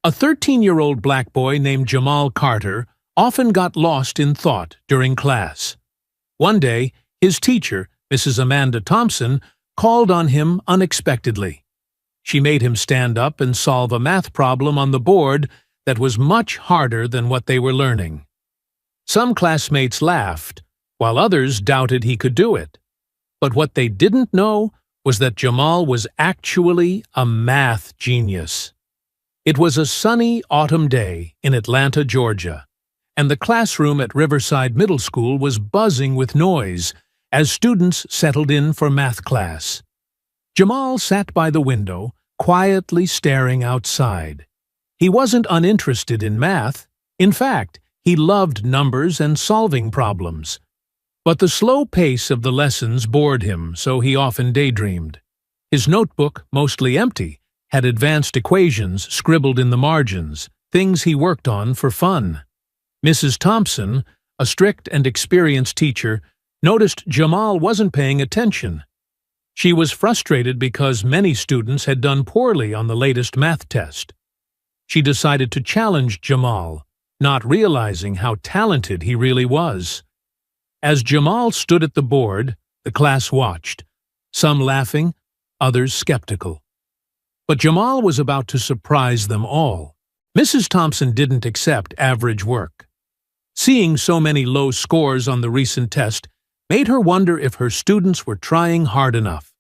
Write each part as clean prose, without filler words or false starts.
A 13-year-old black boy named Jamal Carter often got lost in thought during class. One day, his teacher, Mrs. Amanda Thompson, called on him unexpectedly. She made him stand up and solve a math problem on the board that was much harder than what they were learning. Some classmates laughed, while others doubted he could do it. But what they didn't know was that Jamal was actually a math genius. It was a sunny autumn day in Atlanta, Georgia, and the classroom at Riverside Middle School was buzzing with noise as students settled in for math class. Jamal sat by the window, quietly staring outside. He wasn't uninterested in math. In fact, he loved numbers and solving problems. But the slow pace of the lessons bored him, so he often daydreamed. His notebook, mostly empty, had advanced equations scribbled in the margins, things he worked on for fun. Mrs. Thompson, a strict and experienced teacher, noticed Jamal wasn't paying attention. She was frustrated because many students had done poorly on the latest math test. She decided to challenge Jamal, not realizing how talented he really was. As Jamal stood at the board, the class watched, some laughing, others skeptical. But Jamal was about to surprise them all. Mrs. Thompson didn't accept average work. Seeing so many low scores on the recent test made her wonder if her students were trying hard enough.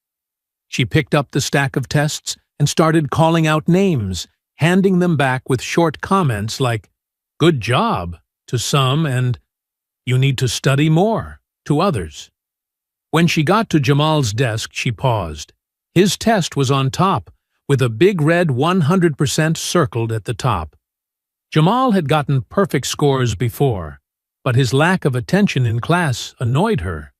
She picked up the stack of tests and started calling out names, handing them back with short comments like, "Good job," to some and "You need to study more," to others. When she got to Jamal's desk, she paused. His test was on top, with a big red 100% circled at the top. Jamal had gotten perfect scores before, but his lack of attention in class annoyed her.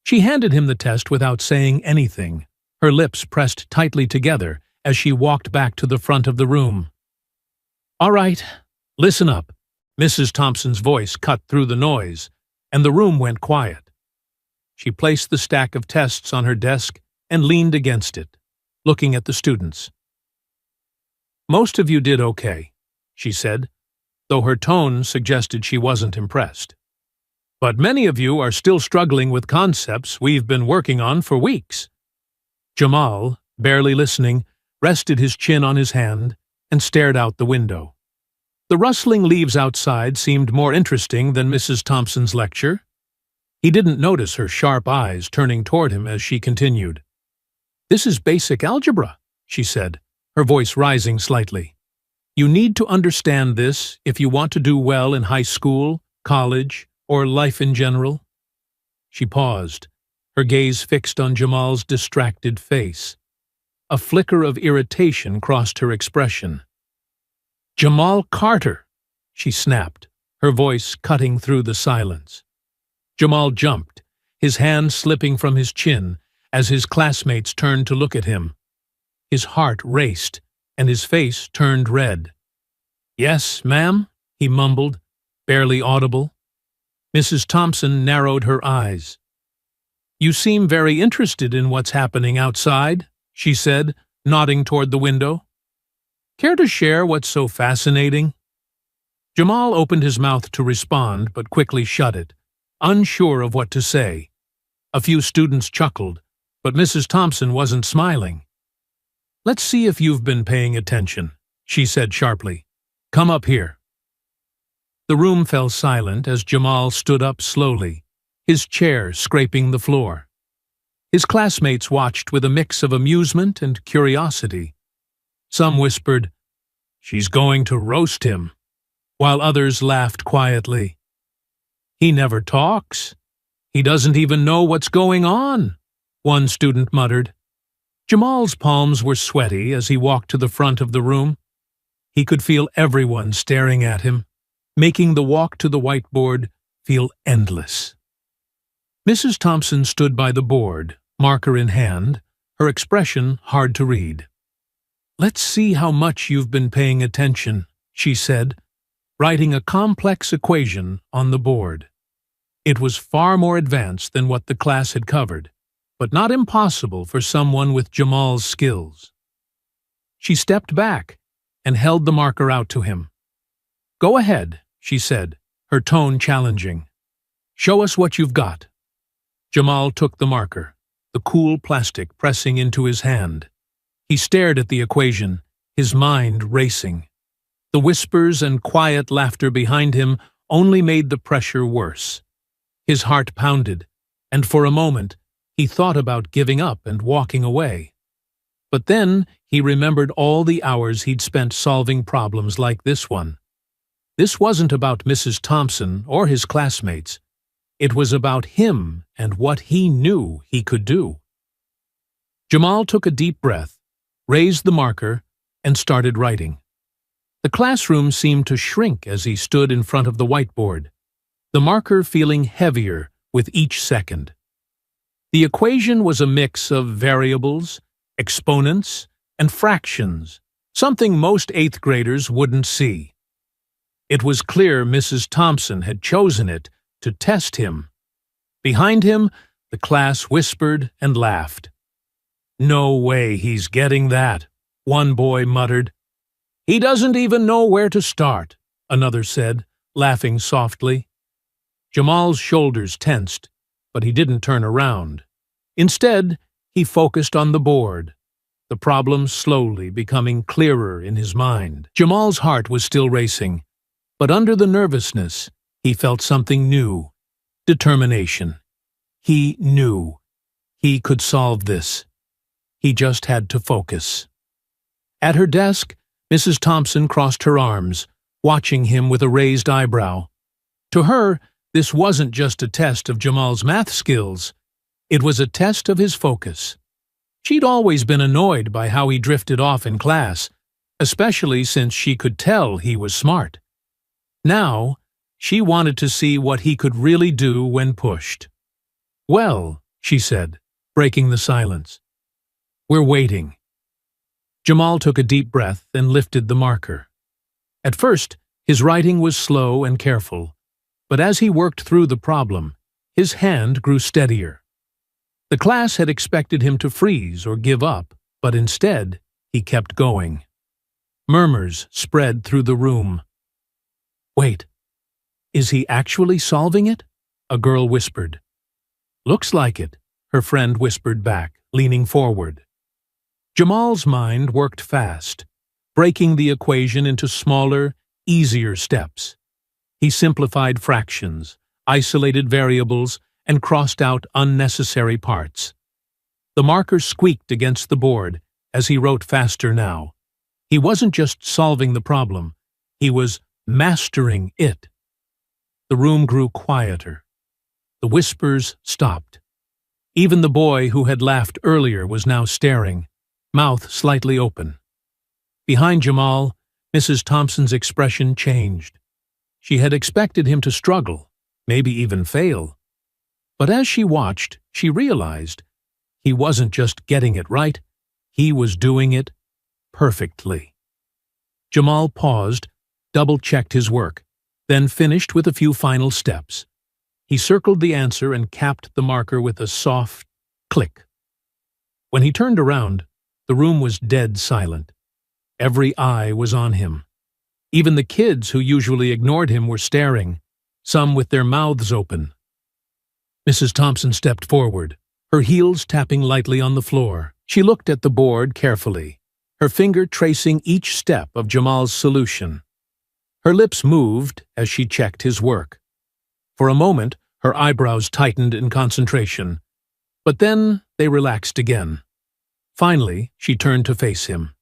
She handed him the test without saying anything, her lips pressed tightly together as she walked back to the front of the room. "All right, listen up." Mrs. Thompson's voice cut through the noise, and the room went quiet. She placed the stack of tests on her desk and leaned against it, looking at the students. "Most of you did okay," she said, though her tone suggested she wasn't impressed. "But many of you are still struggling with concepts we've been working on for weeks." Jamal, barely listening, rested his chin on his hand and stared out the window. The rustling leaves outside seemed more interesting than Mrs. Thompson's lecture. He didn't notice her sharp eyes turning toward him as she continued. "This is basic algebra," she said, her voice rising slightly. "You need to understand this if you want to do well in high school, college, or life in general." She paused, her gaze fixed on Jamal's distracted face. A flicker of irritation crossed her expression. "Jamal Carter," she snapped, her voice cutting through the silence. Jamal jumped, his hand slipping from his chin as his classmates turned to look at him. His heart raced, and his face turned red. "Yes, ma'am," he mumbled, barely audible. Mrs. Thompson narrowed her eyes. "You seem very interested in what's happening outside," she said, nodding toward the window. "Care to share what's so fascinating?" Jamal opened his mouth to respond, but quickly shut it, unsure of what to say. A few students chuckled, but Mrs. Thompson wasn't smiling. "Let's see if you've been paying attention," she said sharply. "Come up here." The room fell silent as Jamal stood up slowly, his chair scraping the floor. His classmates watched with a mix of amusement and curiosity. Some whispered, "She's going to roast him," while others laughed quietly. "He never talks. He doesn't even know what's going on," one student muttered. Jamal's palms were sweaty as he walked to the front of the room. He could feel everyone staring at him, making the walk to the whiteboard feel endless. Mrs. Thompson stood by the board, marker in hand, her expression hard to read. "Let's see how much you've been paying attention," she said, writing a complex equation on the board. It was far more advanced than what the class had covered, but not impossible for someone with Jamal's skills. She stepped back, and held the marker out to him. "Go ahead," she said, her tone challenging. "Show us what you've got." Jamal took the marker, the cool plastic pressing into his hand. He stared at the equation, his mind racing. The whispers and quiet laughter behind him only made the pressure worse. His heart pounded, and for a moment he thought about giving up and walking away. But then he remembered all the hours he'd spent solving problems like this one. This wasn't about Mrs. Thompson or his classmates. It was about him and what he knew he could do. Jamal took a deep breath, raised the marker, and started writing. The classroom seemed to shrink as he stood in front of the whiteboard, the marker feeling heavier with each second. The equation was a mix of variables, exponents, and fractions, something most eighth graders wouldn't see. It was clear Mrs. Thompson had chosen it to test him. Behind him, the class whispered and laughed. "No way he's getting that," one boy muttered. "He doesn't even know where to start," another said, laughing softly. Jamal's shoulders tensed, but he didn't turn around. Instead, he focused on the board, the problem slowly becoming clearer in his mind. Jamal's heart was still racing, but under the nervousness, he felt something new: determination. He knew he could solve this. He just had to focus. At her desk, Mrs. Thompson crossed her arms, watching him with a raised eyebrow. To her, this wasn't just a test of Jamal's math skills. It was a test of his focus. She'd always been annoyed by how he drifted off in class, especially since she could tell he was smart. Now, she wanted to see what he could really do when pushed. "Well," she said, breaking the silence, "we're waiting." Jamal took a deep breath and lifted the marker. At first, his writing was slow and careful, but as he worked through the problem, his hand grew steadier. The class had expected him to freeze or give up, but instead, he kept going. Murmurs spread through the room. "Wait, is he actually solving it?" a girl whispered. "Looks like it," her friend whispered back, leaning forward. Jamal's mind worked fast, breaking the equation into smaller, easier steps. He simplified fractions, isolated variables, and crossed out unnecessary parts. The marker squeaked against the board as he wrote faster now. He wasn't just solving the problem, he was mastering it. The room grew quieter. The whispers stopped. Even the boy who had laughed earlier was now staring, mouth slightly open. Behind Jamal, Mrs. Thompson's expression changed. She had expected him to struggle, maybe even fail. But as she watched, she realized he wasn't just getting it right, he was doing it perfectly. Jamal paused, double-checked his work, then finished with a few final steps. He circled the answer and capped the marker with a soft click. When he turned around, the room was dead silent. Every eye was on him. Even the kids who usually ignored him were staring, some with their mouths open. Mrs. Thompson stepped forward, her heels tapping lightly on the floor. She looked at the board carefully, her finger tracing each step of Jamal's solution. Her lips moved as she checked his work. For a moment, her eyebrows tightened in concentration, but then they relaxed again. Finally, she turned to face him.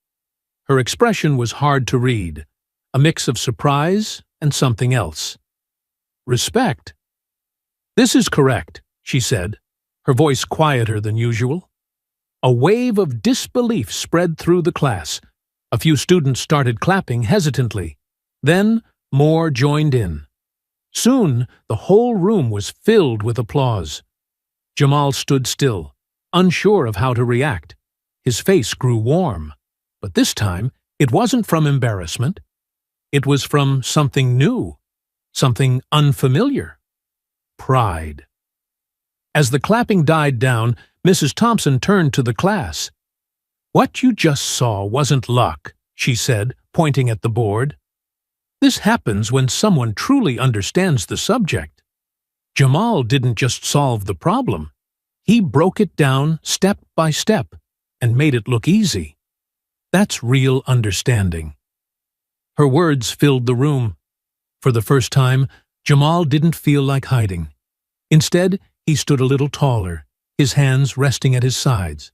Her expression was hard to read, a mix of surprise and something else. "Respect." "This is correct," she said, her voice quieter than usual. A wave of disbelief spread through the class. A few students started clapping hesitantly. Then more joined in. Soon, the whole room was filled with applause. Jamal stood still, unsure of how to react. His face grew warm, but this time it wasn't from embarrassment. It was from something new, something unfamiliar. Pride. As the clapping died down, Mrs. Thompson turned to the class. "What you just saw wasn't luck," she said, pointing at the board. This happens when someone truly understands the subject. Jamal didn't just solve the problem. He broke it down step by step and made it look easy. That's real understanding. Her words filled the room. For the first time, Jamal didn't feel like hiding. Instead, he stood a little taller, his hands resting at his sides.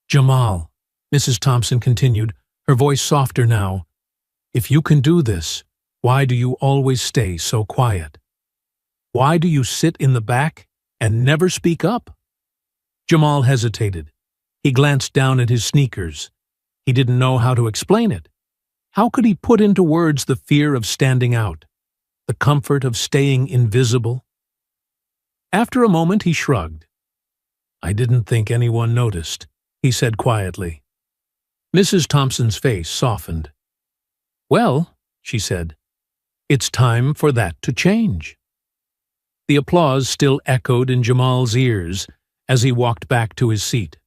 "Jamal," Mrs. Thompson continued, her voice softer now, "if you can do this, why do you always stay so quiet? Why do you sit in the back and never speak up?" Jamal hesitated. He glanced down at his sneakers. He didn't know how to explain it. How could he put into words the fear of standing out, the comfort of staying invisible? After a moment he shrugged. "I didn't think anyone noticed," he said quietly. Mrs. Thompson's face softened. "Well," she said, "it's time for that to change." The applause still echoed in Jamal's ears as he walked back to his seat.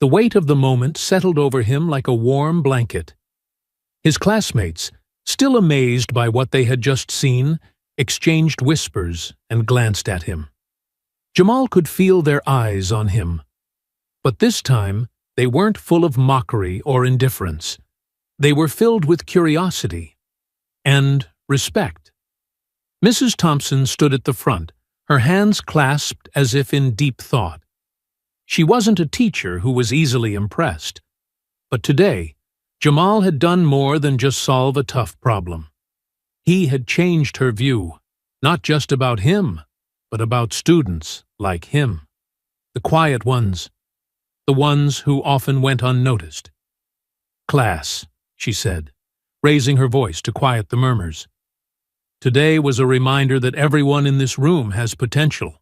The weight of the moment settled over him like a warm blanket. His classmates, still amazed by what they had just seen, exchanged whispers and glanced at him. Jamal could feel their eyes on him. But this time, they weren't full of mockery or indifference. They were filled with curiosity and respect. Mrs. Thompson stood at the front, her hands clasped as if in deep thought. She wasn't a teacher who was easily impressed. But today, Jamal had done more than just solve a tough problem. He had changed her view, not just about him, but about students like him. The quiet ones, the ones who often went unnoticed. "Class," she said, raising her voice to quiet the murmurs. Today was a reminder that everyone in this room has potential.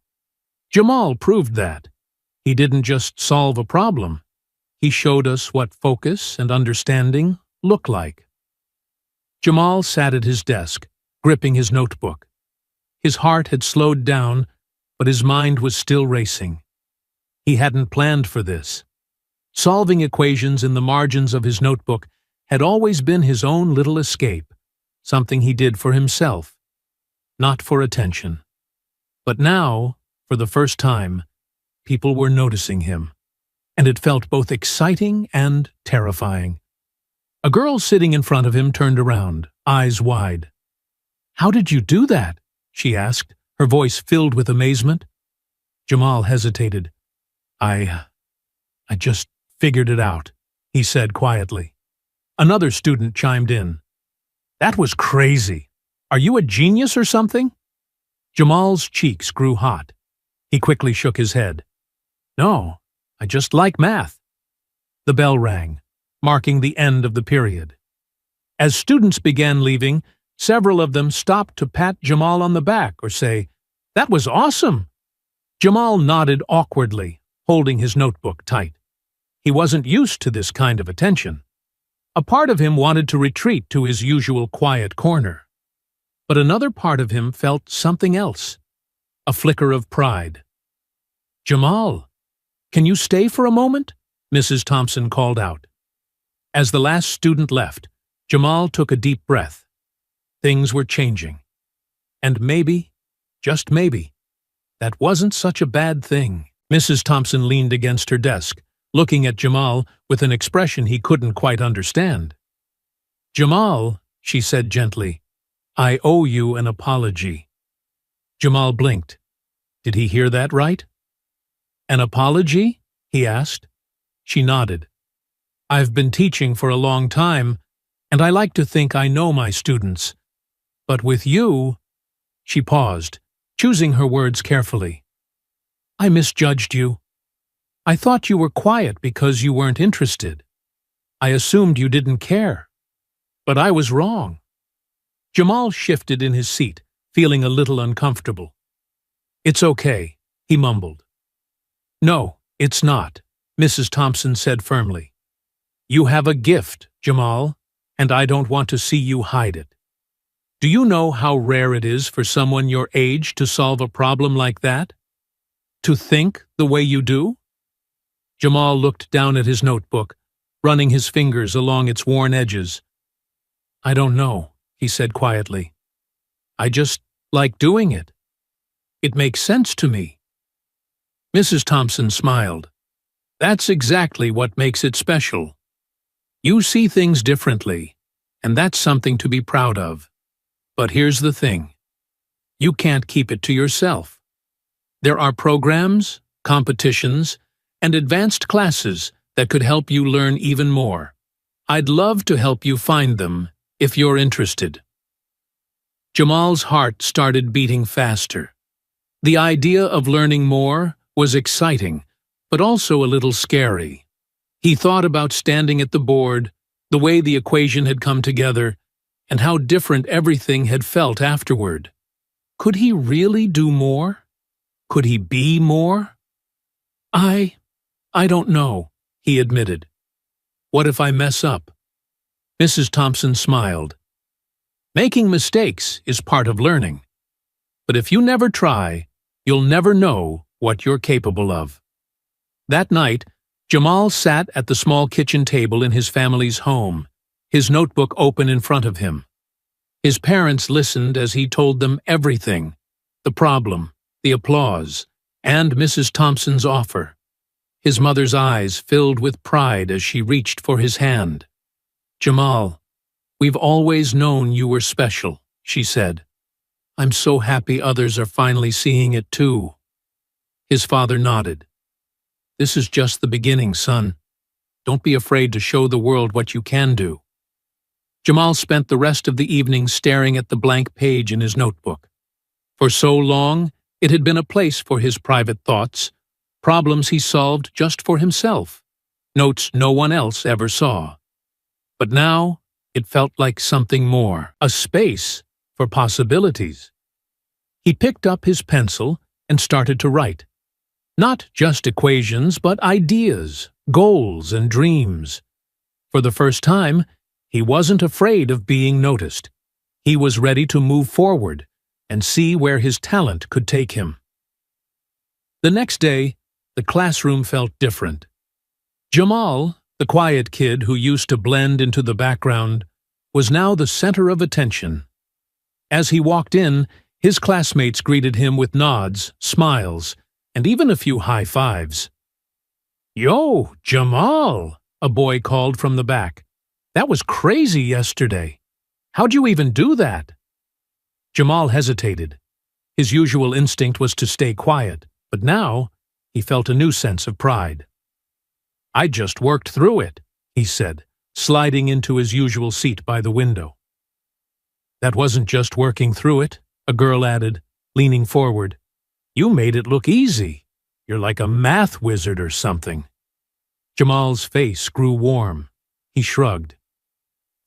Jamal proved that. He didn't just solve a problem. He showed us what focus and understanding look like. Jamal sat at his desk, gripping his notebook. His heart had slowed down, but his mind was still racing. He hadn't planned for this. Solving equations in the margins of his notebook had always been his own little escape, something he did for himself, not for attention. But now, for the first time, people were noticing him, and it felt both exciting and terrifying. A girl sitting in front of him turned around, eyes wide. "How did you do that?" she asked, her voice filled with amazement. Jamal hesitated. I just figured it out," he said quietly. Another student chimed in. "That was crazy. Are you a genius or something?" Jamal's cheeks grew hot. He quickly shook his head. "No, I just like math." The bell rang, marking the end of the period. As students began leaving, several of them stopped to pat Jamal on the back or say, "That was awesome." Jamal nodded awkwardly, holding his notebook tight. He wasn't used to this kind of attention. A part of him wanted to retreat to his usual quiet corner. But another part of him felt something else, a flicker of pride. "Jamal, can you stay for a moment?" Mrs. Thompson called out. As the last student left, Jamal took a deep breath. Things were changing. And maybe, just maybe, that wasn't such a bad thing. Mrs. Thompson leaned against her desk, looking at Jamal with an expression he couldn't quite understand. "Jamal," she said gently, "I owe you an apology." Jamal blinked. Did he hear that right? "An apology?" he asked. She nodded. "I've been teaching for a long time, and I like to think I know my students. But with you—" She paused, choosing her words carefully. "I misjudged you. I thought you were quiet because you weren't interested. I assumed you didn't care. But I was wrong." Jamal shifted in his seat, feeling a little uncomfortable. "It's okay," he mumbled. "No, it's not," Mrs. Thompson said firmly. "You have a gift, Jamal, and I don't want to see you hide it. Do you know how rare it is for someone your age to solve a problem like that? To think the way you do?" Jamal looked down at his notebook, running his fingers along its worn edges, I don't know, he said quietly. I just like doing it. It makes sense to me. Mrs. Thompson smiled. That's exactly what makes it special. You see things differently, and that's something to be proud of. But here's the thing. You can't keep it to yourself. There are programs, competitions, and advanced classes that could help you learn even more. I'd love to help you find them if you're interested. Jamal's heart started beating faster. The idea of learning more was exciting, but also a little scary. He thought about standing at the board, the way the equation had come together, and how different everything had felt afterward. Could he really do more? Could he be more? I don't know, he admitted. What if I mess up? Mrs. Thompson smiled. Making mistakes is part of learning. But if you never try, you'll never know what you're capable of. That night, Jamal sat at the small kitchen table in his family's home, his notebook open in front of him. His parents listened as he told them everything, the problem, the applause, and Mrs. Thompson's offer. His mother's eyes filled with pride as she reached for his hand. Jamal, we've always known you were special, she said. I'm so happy others are finally seeing it too. His father nodded. This is just the beginning, son. Don't be afraid to show the world what you can do. Jamal spent the rest of the evening staring at the blank page in his notebook. For so long, it had been a place for his private thoughts, problems he solved just for himself, notes no one else ever saw. But now, it felt like something more, a space for possibilities. He picked up his pencil and started to write. Not just equations, but ideas, goals, and dreams. For the first time, he wasn't afraid of being noticed. He was ready to move forward and see where his talent could take him. The next day, the classroom felt different. Jamal, the quiet kid who used to blend into the background, was now the center of attention. As he walked in, his classmates greeted him with nods, smiles, and even a few high fives. "Yo, Jamal," a boy called from the back. "That was crazy yesterday. How'd you even do that?" Jamal hesitated. His usual instinct was to stay quiet, but now he felt a new sense of pride. "I just worked through it," he said, sliding into his usual seat by the window. "That wasn't just working through it," a girl added, leaning forward. "You made it look easy. You're like a math wizard or something." Jamal's face grew warm. He shrugged.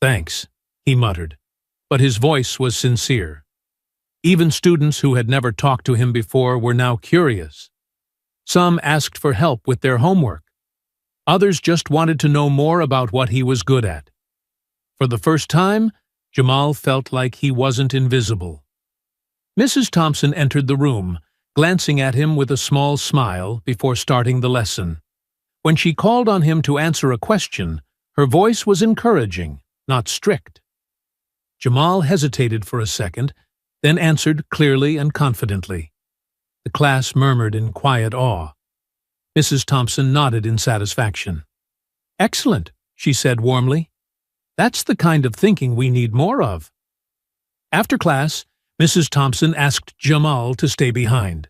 "Thanks," he muttered, but his voice was sincere. Even students who had never talked to him before were now curious. Some asked for help with their homework. Others just wanted to know more about what he was good at. For the first time, Jamal felt like he wasn't invisible. Mrs. Thompson entered the room, glancing at him with a small smile before starting the lesson. When she called on him to answer a question, her voice was encouraging, not strict. Jamal hesitated for a second, then answered clearly and confidently. The class murmured in quiet awe. Mrs. Thompson nodded in satisfaction. "Excellent," she said warmly. "That's the kind of thinking we need more of." After class, Mrs. Thompson asked Jamal to stay behind.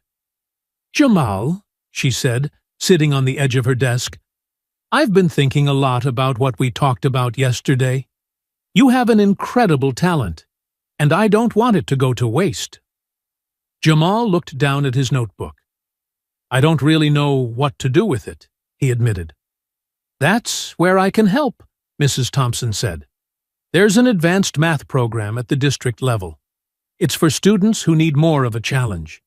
"Jamal," she said, sitting on the edge of her desk, "I've been thinking a lot about what we talked about yesterday. You have an incredible talent, and I don't want it to go to waste." Jamal looked down at his notebook. "I don't really know what to do with it," he admitted. "That's where I can help," Mrs. Thompson said. "There's an advanced math program at the district level. It's for students who need more of a challenge.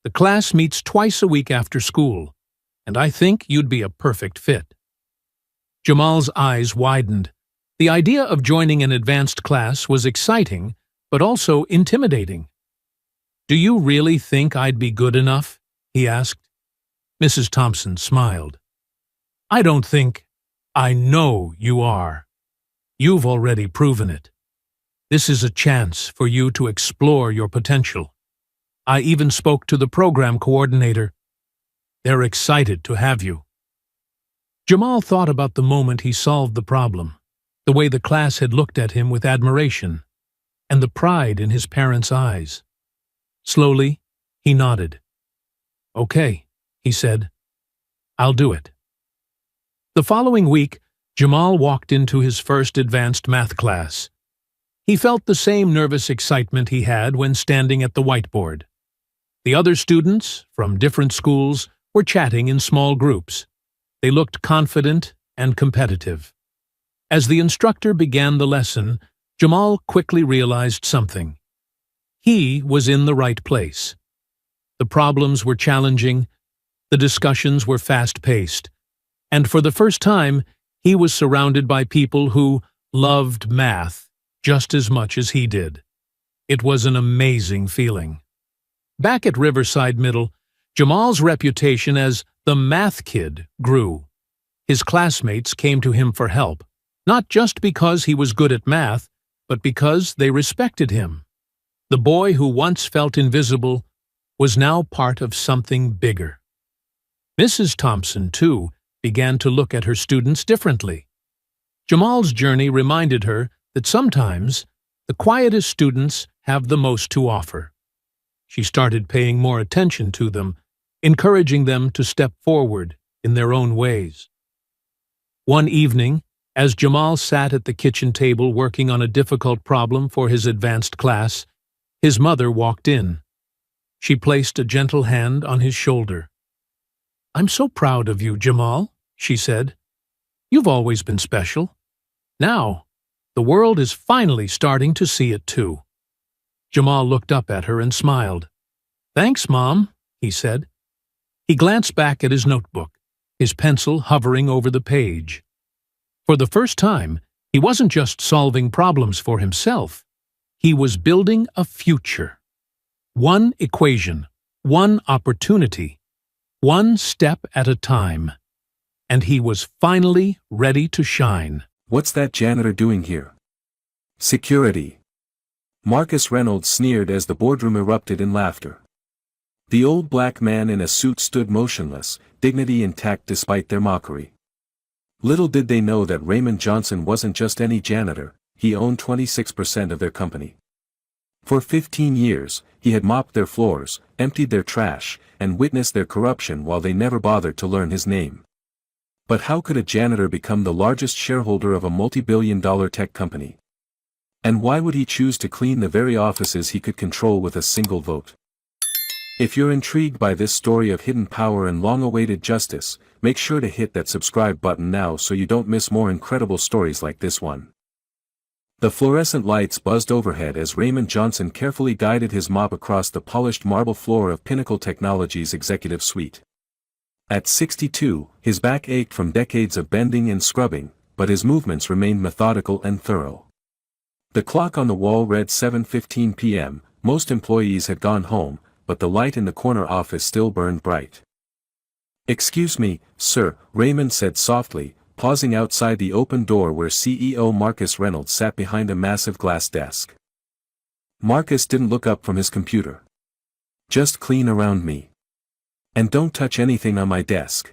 The class meets twice a week after school, and I think you'd be a perfect fit." Jamal's eyes widened. The idea of joining an advanced class was exciting, but also intimidating. "Do you really think I'd be good enough?" he asked. Mrs. Thompson smiled. "I don't think, I know you are. You've already proven it. This is a chance for you to explore your potential. I even spoke to the program coordinator. They're excited to have you." Jamal thought about the moment he solved the problem, the way the class had looked at him with admiration, and the pride in his parents' eyes. Slowly, he nodded. "Okay," he said. "I'll do it." The following week, Jamal walked into his first advanced math class. He felt the same nervous excitement he had when standing at the whiteboard. The other students, from different schools, were chatting in small groups. They looked confident and competitive. As the instructor began the lesson, Jamal quickly realized something. He was in the right place. The problems were challenging, the discussions were fast-paced, and for the first time, he was surrounded by people who loved math just as much as he did. It was an amazing feeling. Back at Riverside Middle, Jamal's reputation as the math kid grew. His classmates came to him for help, not just because he was good at math, but because they respected him. The boy who once felt invisible was now part of something bigger. Mrs. Thompson, too, began to look at her students differently. Jamal's journey reminded her that sometimes the quietest students have the most to offer. She started paying more attention to them, encouraging them to step forward in their own ways. One evening, as Jamal sat at the kitchen table working on a difficult problem for his advanced class, his mother walked in. She placed a gentle hand on his shoulder. "I'm so proud of you, Jamal," she said. "You've always been special. Now, the world is finally starting to see it too." Jamal looked up at her and smiled. "Thanks, Mom," he said. He glanced back at his notebook, his pencil hovering over the page. For the first time, he wasn't just solving problems for himself. He was building a future. One equation, one opportunity, one step at a time. And he was finally ready to shine. "What's that janitor doing here?" "Security." Marcus Reynolds sneered as the boardroom erupted in laughter. The old black man in a suit stood motionless, dignity intact despite their mockery. Little did they know that Raymond Johnson wasn't just any janitor, he owned 26% of their company. For 15 years, he had mopped their floors, emptied their trash, and witnessed their corruption while they never bothered to learn his name. But how could a janitor become the largest shareholder of a multi-billion-dollar tech company? And why would he choose to clean the very offices he could control with a single vote? If you're intrigued by this story of hidden power and long-awaited justice, make sure to hit that subscribe button now so you don't miss more incredible stories like this one. The fluorescent lights buzzed overhead as Raymond Johnson carefully guided his mop across the polished marble floor of Pinnacle Technologies' executive suite. At 62, his back ached from decades of bending and scrubbing, but his movements remained methodical and thorough. The clock on the wall read 7:15 p.m., most employees had gone home, but the light in the corner office still burned bright. "Excuse me, sir," Raymond said softly, pausing outside the open door where CEO Marcus Reynolds sat behind a massive glass desk. Marcus didn't look up from his computer. "Just clean around me. And don't touch anything on my desk."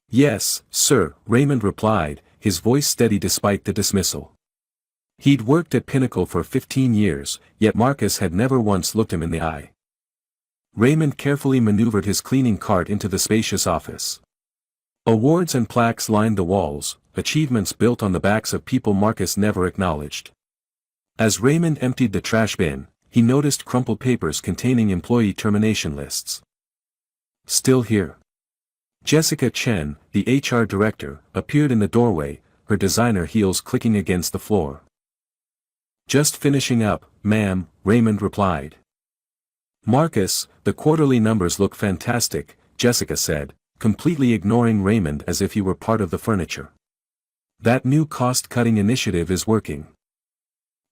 "Yes, sir," Raymond replied, his voice steady despite the dismissal. He'd worked at Pinnacle for 15 years, yet Marcus had never once looked him in the eye. Raymond carefully maneuvered his cleaning cart into the spacious office. Awards and plaques lined the walls, achievements built on the backs of people Marcus never acknowledged. As Raymond emptied the trash bin, he noticed crumpled papers containing employee termination lists. "Still here?" Jessica Chen, the HR director, appeared in the doorway, her designer heels clicking against the floor. "Just finishing up, ma'am," Raymond replied. "Marcus, the quarterly numbers look fantastic," Jessica said, completely ignoring Raymond as if he were part of the furniture. "That new cost-cutting initiative is working."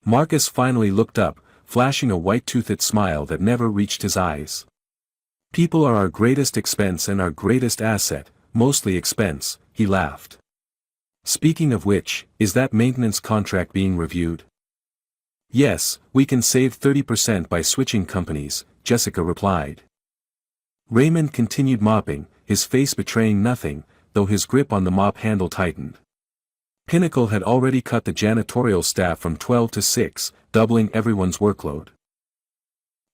Marcus finally looked up, flashing a white-toothed smile that never reached his eyes. "People are our greatest expense and our greatest asset, mostly expense," he laughed. "Speaking of which, is that maintenance contract being reviewed?" Yes, we can save 30% by switching companies, Jessica replied. Raymond continued mopping, his face betraying nothing, though his grip on the mop handle tightened. Pinnacle had already cut the janitorial staff from 12 to 6, doubling everyone's workload.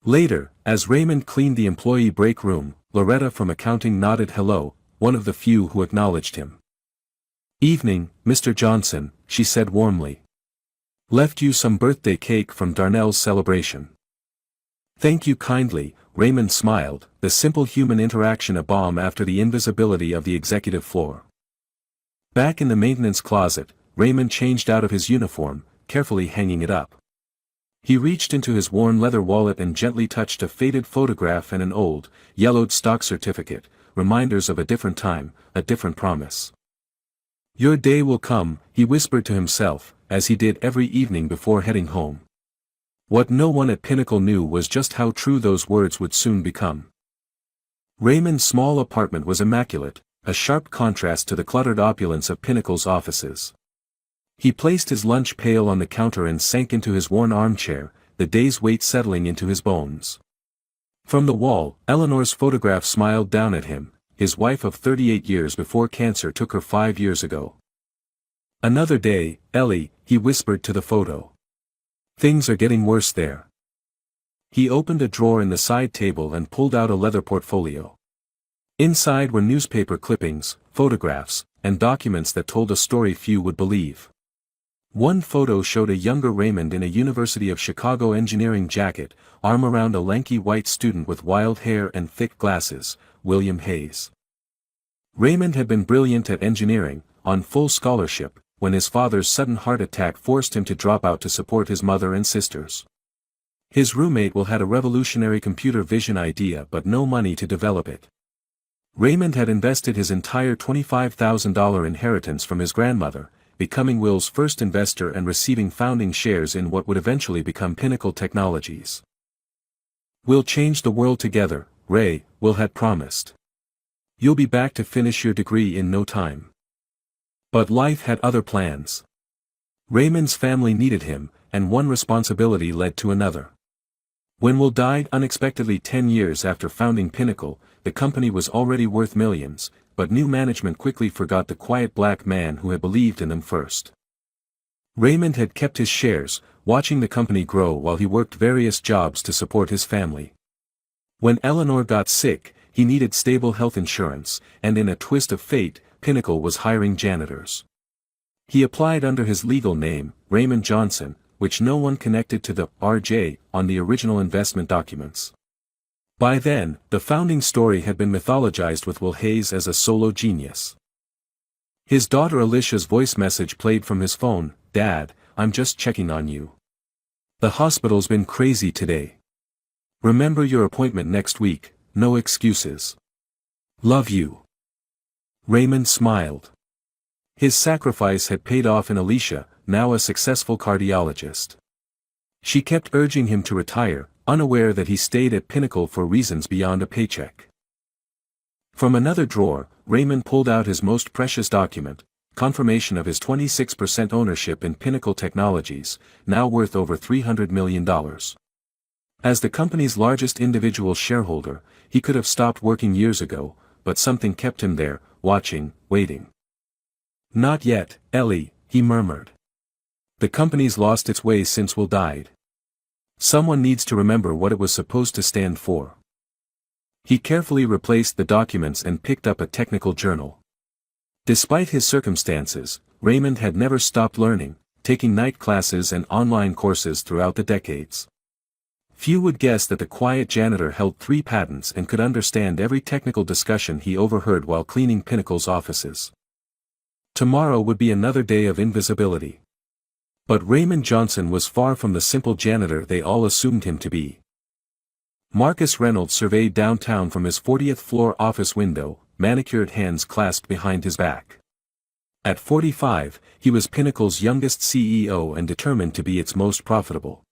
Later, as Raymond cleaned the employee break room, Loretta from accounting nodded hello, one of the few who acknowledged him. "Evening, Mr. Johnson," she said warmly. "Left you some birthday cake from Darnell's celebration." "Thank you kindly," Raymond smiled, the simple human interaction a balm after the invisibility of the executive floor. Back in the maintenance closet, Raymond changed out of his uniform, carefully hanging it up. He reached into his worn leather wallet and gently touched a faded photograph and an old, yellowed stock certificate, reminders of a different time, a different promise. "Your day will come," he whispered to himself, as he did every evening before heading home. What no one at Pinnacle knew was just how true those words would soon become. Raymond's small apartment was immaculate, a sharp contrast to the cluttered opulence of Pinnacle's offices. He placed his lunch pail on the counter and sank into his worn armchair, the day's weight settling into his bones. From the wall, Eleanor's photograph smiled down at him, his wife of 38 years before cancer took her 5 years ago. "Another day, Ellie," he whispered to the photo. "Things are getting worse there." He opened a drawer in the side table and pulled out a leather portfolio. Inside were newspaper clippings, photographs, and documents that told a story few would believe. One photo showed a younger Raymond in a University of Chicago engineering jacket, arm around a lanky white student with wild hair and thick glasses, William Hayes. Raymond had been brilliant at engineering, on full scholarship, when his father's sudden heart attack forced him to drop out to support his mother and sisters. His roommate Will had a revolutionary computer vision idea but no money to develop it. Raymond had invested his entire $25,000 inheritance from his grandmother, becoming Will's first investor and receiving founding shares in what would eventually become Pinnacle Technologies. "We'll change the world together, Ray," Will had promised. "You'll be back to finish your degree in no time." But life had other plans. Raymond's family needed him, and one responsibility led to another. When Will died unexpectedly 10 years after founding Pinnacle, the company was already worth millions, but new management quickly forgot the quiet black man who had believed in them first. Raymond had kept his shares, watching the company grow while he worked various jobs to support his family. When Eleanor got sick, he needed stable health insurance, and in a twist of fate, Pinnacle was hiring janitors. He applied under his legal name, Raymond Johnson, which no one connected to the R.J. on the original investment documents. By then, the founding story had been mythologized with Will Hayes as a solo genius. His daughter Alicia's voice message played from his phone, "Dad, I'm just checking on you. The hospital's been crazy today. Remember your appointment next week, no excuses. Love you." Raymond smiled. His sacrifice had paid off in Alicia, now a successful cardiologist. She kept urging him to retire, unaware that he stayed at Pinnacle for reasons beyond a paycheck. From another drawer, Raymond pulled out his most precious document, confirmation of his 26% ownership in Pinnacle Technologies, now worth over $300 million. As the company's largest individual shareholder, he could have stopped working years ago, but something kept him there, watching, waiting. "Not yet, Ellie," he murmured. "The company's lost its way since Will died. Someone needs to remember what it was supposed to stand for." He carefully replaced the documents and picked up a technical journal. Despite his circumstances, Raymond had never stopped learning, taking night classes and online courses throughout the decades. Few would guess that the quiet janitor held 3 patents and could understand every technical discussion he overheard while cleaning Pinnacle's offices. Tomorrow would be another day of invisibility. But Raymond Johnson was far from the simple janitor they all assumed him to be. Marcus Reynolds surveyed downtown from his 40th floor office window, manicured hands clasped behind his back. At 45, he was Pinnacle's youngest CEO and determined to be its most profitable.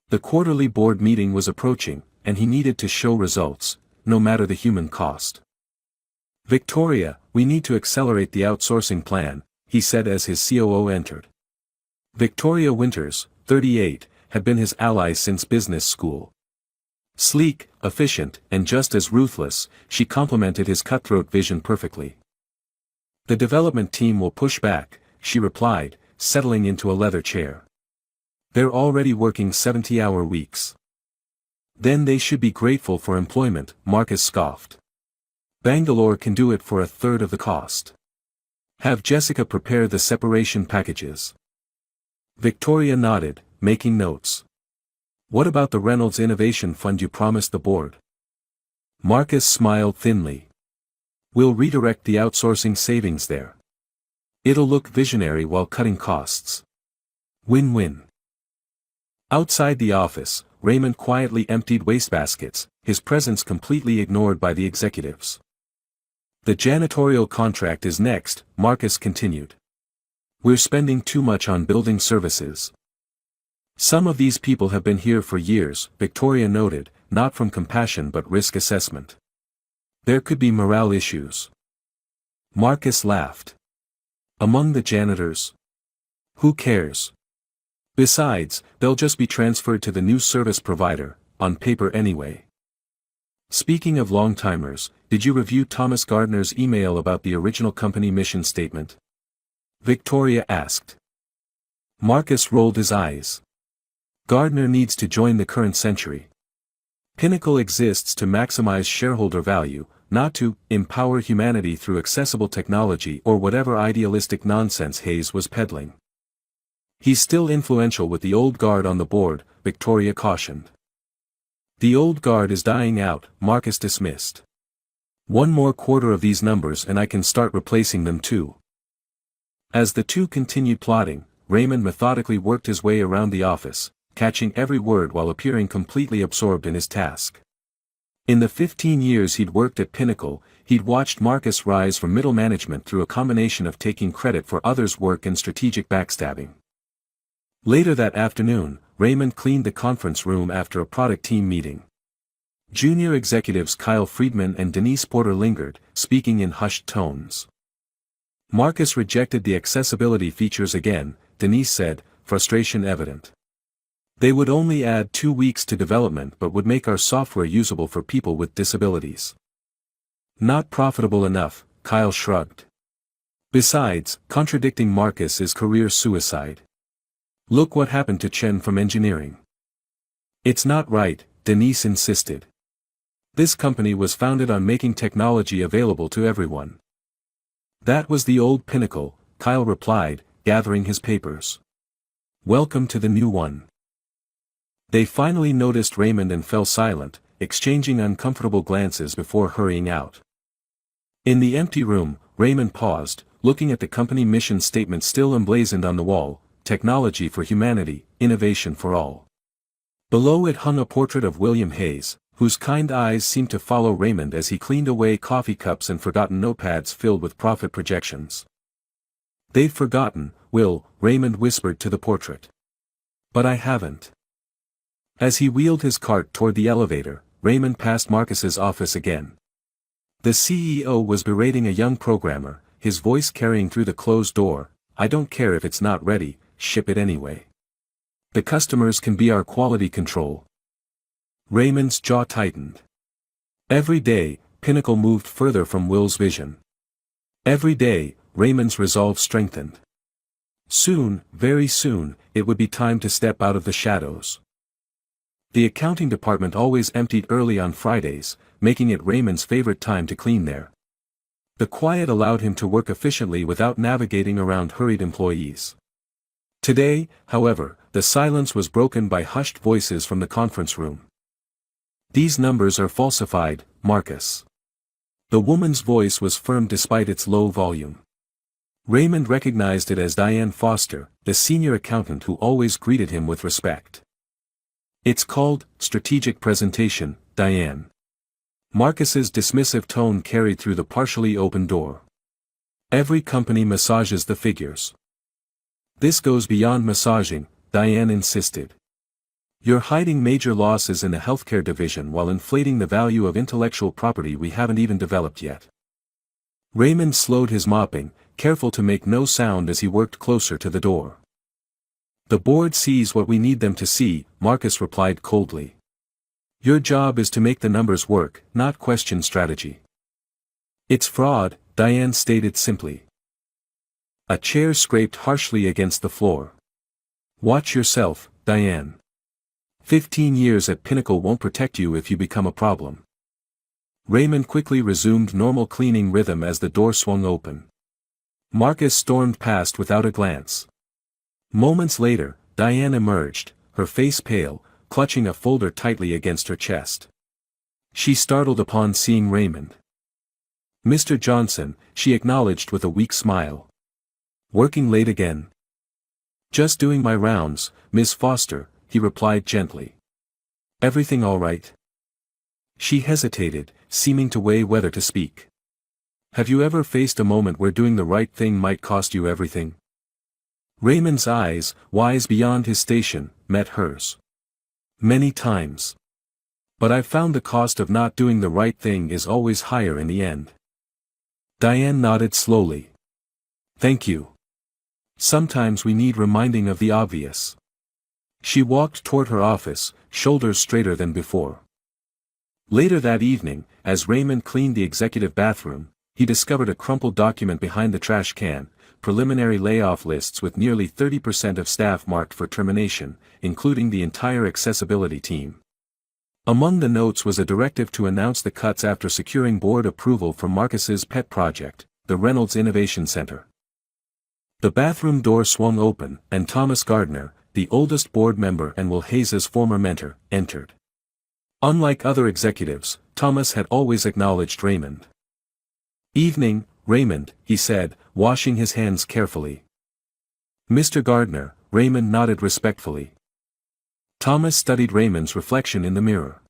The quarterly board meeting was approaching, and he needed to show results, no matter the human cost. "Victoria, we need to accelerate the outsourcing plan," he said as his COO entered. Victoria Winters, 38, had been his ally since business school. Sleek, efficient, and just as ruthless, she complemented his cutthroat vision perfectly. "The development team will push back," she replied, settling into a leather chair. "They're already working 70-hour weeks." "Then they should be grateful for employment," Marcus scoffed. "Bangalore can do it for a third of the cost. Have Jessica prepare the separation packages." Victoria nodded, making notes. "What about the Reynolds Innovation Fund you promised the board?" Marcus smiled thinly. "We'll redirect the outsourcing savings there. It'll look visionary while cutting costs. Win-win." Outside the office, Raymond quietly emptied wastebaskets, his presence completely ignored by the executives. "The janitorial contract is next," Marcus continued. "We're spending too much on building services." "Some of these people have been here for years," Victoria noted, not from compassion but risk assessment. "There could be morale issues." Marcus laughed. "Among the janitors? Who cares? Besides, they'll just be transferred to the new service provider, on paper anyway." "Speaking of long-timers, did you review Thomas Gardner's email about the original company mission statement?" Victoria asked. Marcus rolled his eyes. "Gardner needs to join the current century. Pinnacle exists to maximize shareholder value, not to empower humanity through accessible technology or whatever idealistic nonsense Hayes was peddling." "He's still influential with the old guard on the board," Victoria cautioned. "The old guard is dying out," Marcus dismissed. "One more quarter of these numbers and I can start replacing them too." As the two continued plotting, Raymond methodically worked his way around the office, catching every word while appearing completely absorbed in his task. In the 15 years he'd worked at Pinnacle, he'd watched Marcus rise from middle management through a combination of taking credit for others' work and strategic backstabbing. Later that afternoon, Raymond cleaned the conference room after a product team meeting. Junior executives Kyle Friedman and Denise Porter lingered, speaking in hushed tones. Marcus rejected the accessibility features again, Denise said, frustration evident. "They would only add 2 weeks to development but would make our software usable for people with disabilities." "Not profitable enough," Kyle shrugged. "Besides, contradicting Marcus is career suicide. Look what happened to Chen from engineering." "It's not right," Denise insisted. "This company was founded on making technology available to everyone." "That was the old Pinnacle," Kyle replied, gathering his papers. "Welcome to the new one." They finally noticed Raymond and fell silent, exchanging uncomfortable glances before hurrying out. In the empty room, Raymond paused, looking at the company mission statement still emblazoned on the wall: "Technology for humanity, innovation for all." Below it hung a portrait of William Hayes, whose kind eyes seemed to follow Raymond as he cleaned away coffee cups and forgotten notepads filled with profit projections. "They've forgotten, Will," Raymond whispered to the portrait. "But I haven't." As he wheeled his cart toward the elevator, Raymond passed Marcus's office again. The CEO was berating a young programmer, his voice carrying through the closed door: "I don't care if it's not ready, ship it anyway. The customers can be our quality control." Raymond's jaw tightened. Every day, Pinnacle moved further from Will's vision. Every day, Raymond's resolve strengthened. Soon, very soon, it would be time to step out of the shadows. The accounting department always emptied early on Fridays, making it Raymond's favorite time to clean there. The quiet allowed him to work efficiently without navigating around hurried employees. Today, however, the silence was broken by hushed voices from the conference room. "These numbers are falsified, Marcus." The woman's voice was firm despite its low volume. Raymond recognized it as Diane Foster, the senior accountant who always greeted him with respect. "It's called strategic presentation, Diane." Marcus's dismissive tone carried through the partially open door. "Every company massages the figures." "This goes beyond massaging," Diane insisted. "You're hiding major losses in the healthcare division while inflating the value of intellectual property we haven't even developed yet." Raymond slowed his mopping, careful to make no sound as he worked closer to the door. The board sees what we need them to see, Marcus replied coldly. Your job is to make the numbers work, not question strategy. It's fraud, Diane stated simply. A chair scraped harshly against the floor. Watch yourself, Diane. 15 years at Pinnacle won't protect you if you become a problem. Raymond quickly resumed normal cleaning rhythm as the door swung open. Marcus stormed past without a glance. Moments later, Diane emerged, her face pale, clutching a folder tightly against her chest. She startled upon seeing Raymond. Mr. Johnson, she acknowledged with a weak smile. Working late again? Just doing my rounds, Miss Foster, he replied gently. Everything all right? She hesitated, seeming to weigh whether to speak. Have you ever faced a moment where doing the right thing might cost you everything? Raymond's eyes, wise beyond his station, met hers. Many times. But I've found the cost of not doing the right thing is always higher in the end. Diane nodded slowly. Thank you. Sometimes we need reminding of the obvious. She walked toward her office, shoulders straighter than before. Later that evening, as Raymond cleaned the executive bathroom, he discovered a crumpled document behind the trash can, preliminary layoff lists with nearly 30% of staff marked for termination, including the entire accessibility team. Among the notes was a directive to announce the cuts after securing board approval for Marcus's pet project, the Reynolds Innovation Center. The bathroom door swung open, and Thomas Gardner, the oldest board member and Will Hayes's former mentor, entered. Unlike other executives, Thomas had always acknowledged Raymond. Evening, Raymond, he said, washing his hands carefully. Mr. Gardner, Raymond nodded respectfully. Thomas studied Raymond's reflection in the mirror.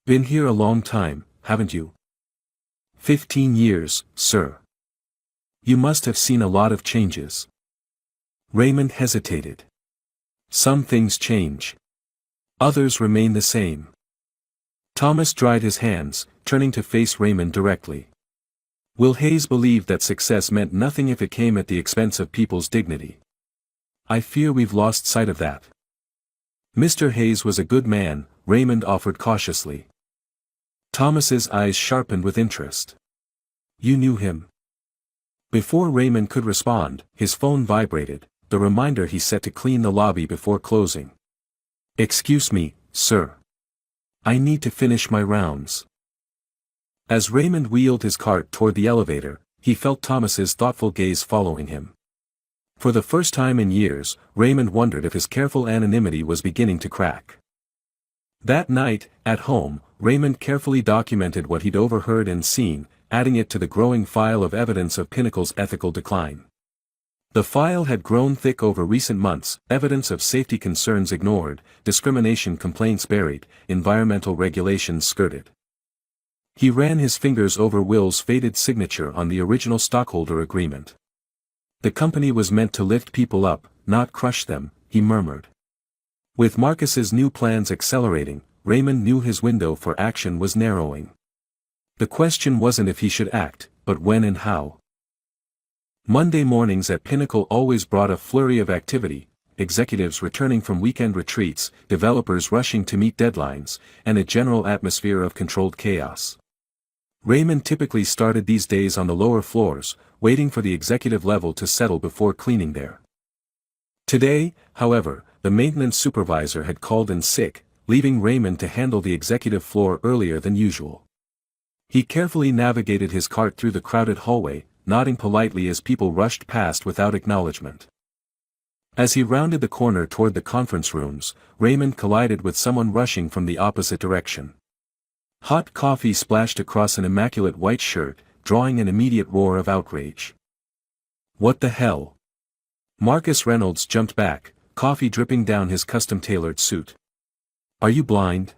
Been here a long time, haven't you? 15 years, sir. You must have seen a lot of changes. Raymond hesitated. Some things change. Others remain the same. Thomas dried his hands, turning to face Raymond directly. Will Hayes believed that success meant nothing if it came at the expense of people's dignity. I fear we've lost sight of that. Mr. Hayes was a good man, Raymond offered cautiously. Thomas's eyes sharpened with interest. You knew him? Before Raymond could respond, his phone vibrated, the reminder he set to clean the lobby before closing. Excuse me, sir. I need to finish my rounds. As Raymond wheeled his cart toward the elevator, he felt Thomas's thoughtful gaze following him. For the first time in years, Raymond wondered if his careful anonymity was beginning to crack. That night, at home, Raymond carefully documented what he'd overheard and seen, adding it to the growing file of evidence of Pinnacle's ethical decline. The file had grown thick over recent months, evidence of safety concerns ignored, discrimination complaints buried, environmental regulations skirted. He ran his fingers over Will's faded signature on the original stockholder agreement. The company was meant to lift people up, not crush them, he murmured. With Marcus's new plans accelerating, Raymond knew his window for action was narrowing. The question wasn't if he should act, but when and how. Monday mornings at Pinnacle always brought a flurry of activity, executives returning from weekend retreats, developers rushing to meet deadlines, and a general atmosphere of controlled chaos. Raymond typically started these days on the lower floors, waiting for the executive level to settle before cleaning there. Today, however, the maintenance supervisor had called in sick, leaving Raymond to handle the executive floor earlier than usual. He carefully navigated his cart through the crowded hallway, nodding politely as people rushed past without acknowledgement. As he rounded the corner toward the conference rooms, Raymond collided with someone rushing from the opposite direction. Hot coffee splashed across an immaculate white shirt, drawing an immediate roar of outrage. What the hell? Marcus Reynolds jumped back, coffee dripping down his custom-tailored suit. Are you blind?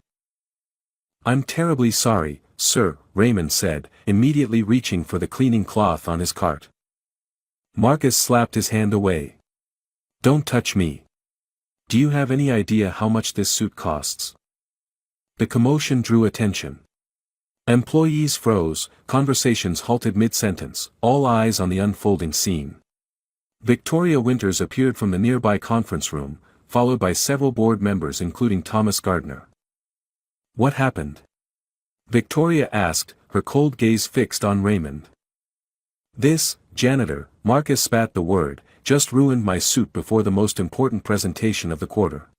I'm terribly sorry, sir, Raymond said, immediately reaching for the cleaning cloth on his cart. Marcus slapped his hand away. Don't touch me. Do you have any idea how much this suit costs? The commotion drew attention. Employees froze, conversations halted mid-sentence, all eyes on the unfolding scene. Victoria Winters appeared from the nearby conference room, followed by several board members including Thomas Gardner. "What happened?" Victoria asked, her cold gaze fixed on Raymond. "This, janitor," Marcus spat the word, "just ruined my suit before the most important presentation of the quarter."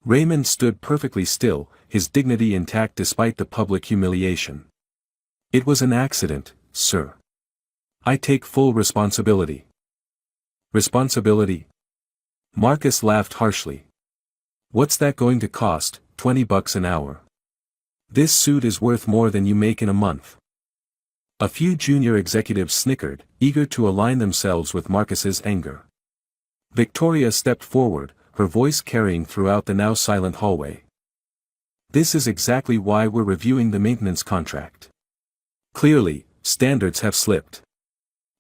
Raymond stood perfectly still, his dignity intact despite the public humiliation. "It was an accident, sir. I take full responsibility." "Responsibility?" Marcus laughed harshly. "What's that going to cost? $20 an hour. This suit is worth more than you make in a month." A few junior executives snickered, eager to align themselves with Marcus's anger. Victoria stepped forward, her voice carrying throughout the now silent hallway. "This is exactly why we're reviewing the maintenance contract. Clearly, standards have slipped."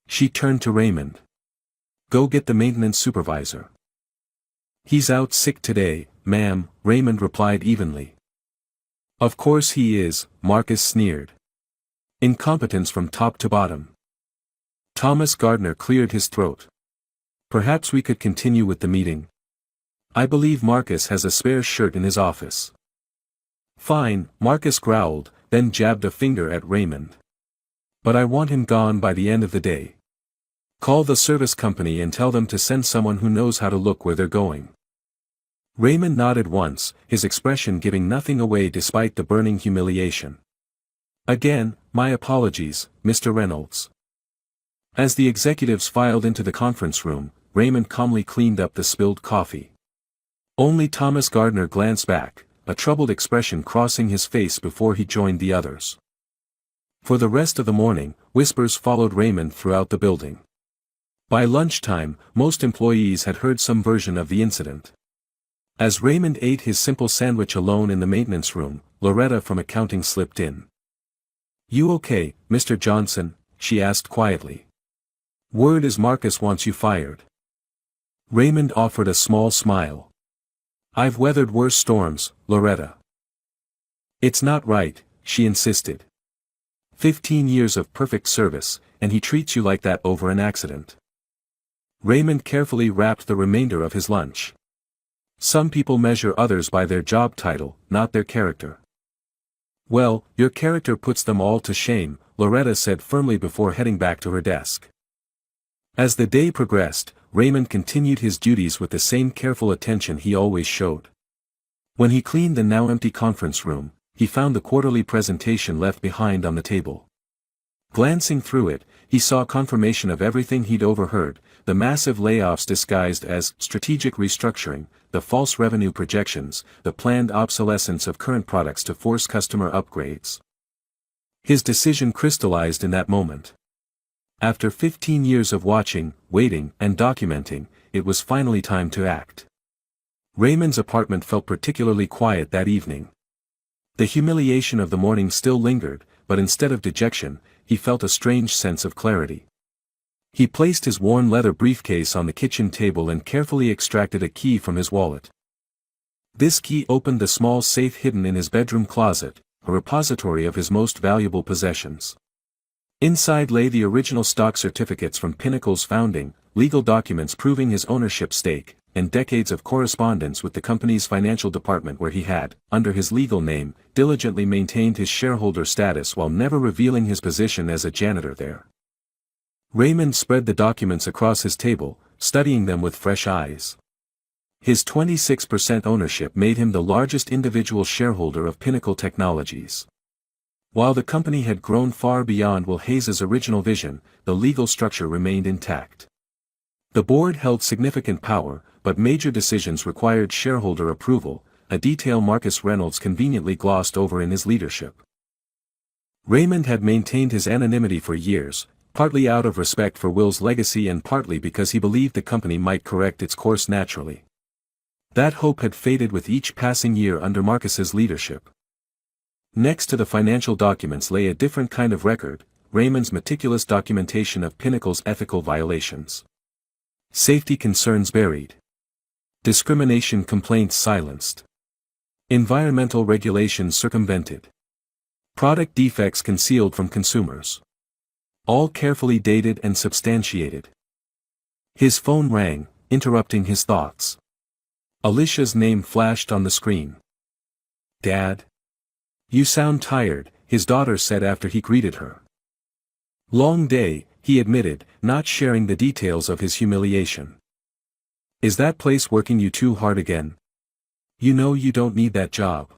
She turned to Raymond. "Go get the maintenance supervisor." "He's out sick today, ma'am," Raymond replied evenly. "Of course he is," Marcus sneered. "Incompetence from top to bottom." Thomas Gardner cleared his throat. "Perhaps we could continue with the meeting. I believe Marcus has a spare shirt in his office." "Fine," Marcus growled, then jabbed a finger at Raymond. "But I want him gone by the end of the day. Call the service company and tell them to send someone who knows how to look where they're going." Raymond nodded once, his expression giving nothing away despite the burning humiliation. "Again, my apologies, Mr. Reynolds." As the executives filed into the conference room, Raymond calmly cleaned up the spilled coffee. Only Thomas Gardner glanced back, a troubled expression crossing his face before he joined the others. For the rest of the morning, whispers followed Raymond throughout the building. By lunchtime, most employees had heard some version of the incident. As Raymond ate his simple sandwich alone in the maintenance room, Loretta from accounting slipped in. "You okay, Mr. Johnson?" she asked quietly. "Word is Marcus wants you fired." Raymond offered a small smile. "I've weathered worse storms, Loretta." "It's not right," she insisted. 15 years of perfect service, and he treats you like that over an accident." Raymond carefully wrapped the remainder of his lunch. "Some people measure others by their job title, not their character." "Well, your character puts them all to shame," Loretta said firmly before heading back to her desk. As the day progressed, Raymond continued his duties with the same careful attention he always showed. When he cleaned the now empty conference room, he found the quarterly presentation left behind on the table. Glancing through it, he saw confirmation of everything he'd overheard: the massive layoffs disguised as strategic restructuring, the false revenue projections, the planned obsolescence of current products to force customer upgrades. His decision crystallized in that moment. After 15 years of watching, waiting, and documenting, it was finally time to act. Raymond's apartment felt particularly quiet that evening. The humiliation of the morning still lingered, but instead of dejection, he felt a strange sense of clarity. He placed his worn leather briefcase on the kitchen table and carefully extracted a key from his wallet. This key opened the small safe hidden in his bedroom closet, a repository of his most valuable possessions. Inside lay the original stock certificates from Pinnacle's founding, legal documents proving his ownership stake, and decades of correspondence with the company's financial department where he had, under his legal name, diligently maintained his shareholder status while never revealing his position as a janitor there. Raymond spread the documents across his table, studying them with fresh eyes. His 26% ownership made him the largest individual shareholder of Pinnacle Technologies. While the company had grown far beyond Will Hayes's original vision, the legal structure remained intact. The board held significant power, but major decisions required shareholder approval, a detail Marcus Reynolds conveniently glossed over in his leadership. Raymond had maintained his anonymity for years, partly out of respect for Will's legacy and partly because he believed the company might correct its course naturally. That hope had faded with each passing year under Marcus's leadership. Next to the financial documents lay a different kind of record: Raymond's meticulous documentation of Pinnacle's ethical violations. Safety concerns buried. Discrimination complaints silenced. Environmental regulations circumvented. Product defects concealed from consumers. All carefully dated and substantiated. His phone rang, interrupting his thoughts. Alicia's name flashed on the screen. "Dad? You sound tired," his daughter said after he greeted her. "Long day," he admitted, not sharing the details of his humiliation. "Is that place working you too hard again? You know you don't need that job.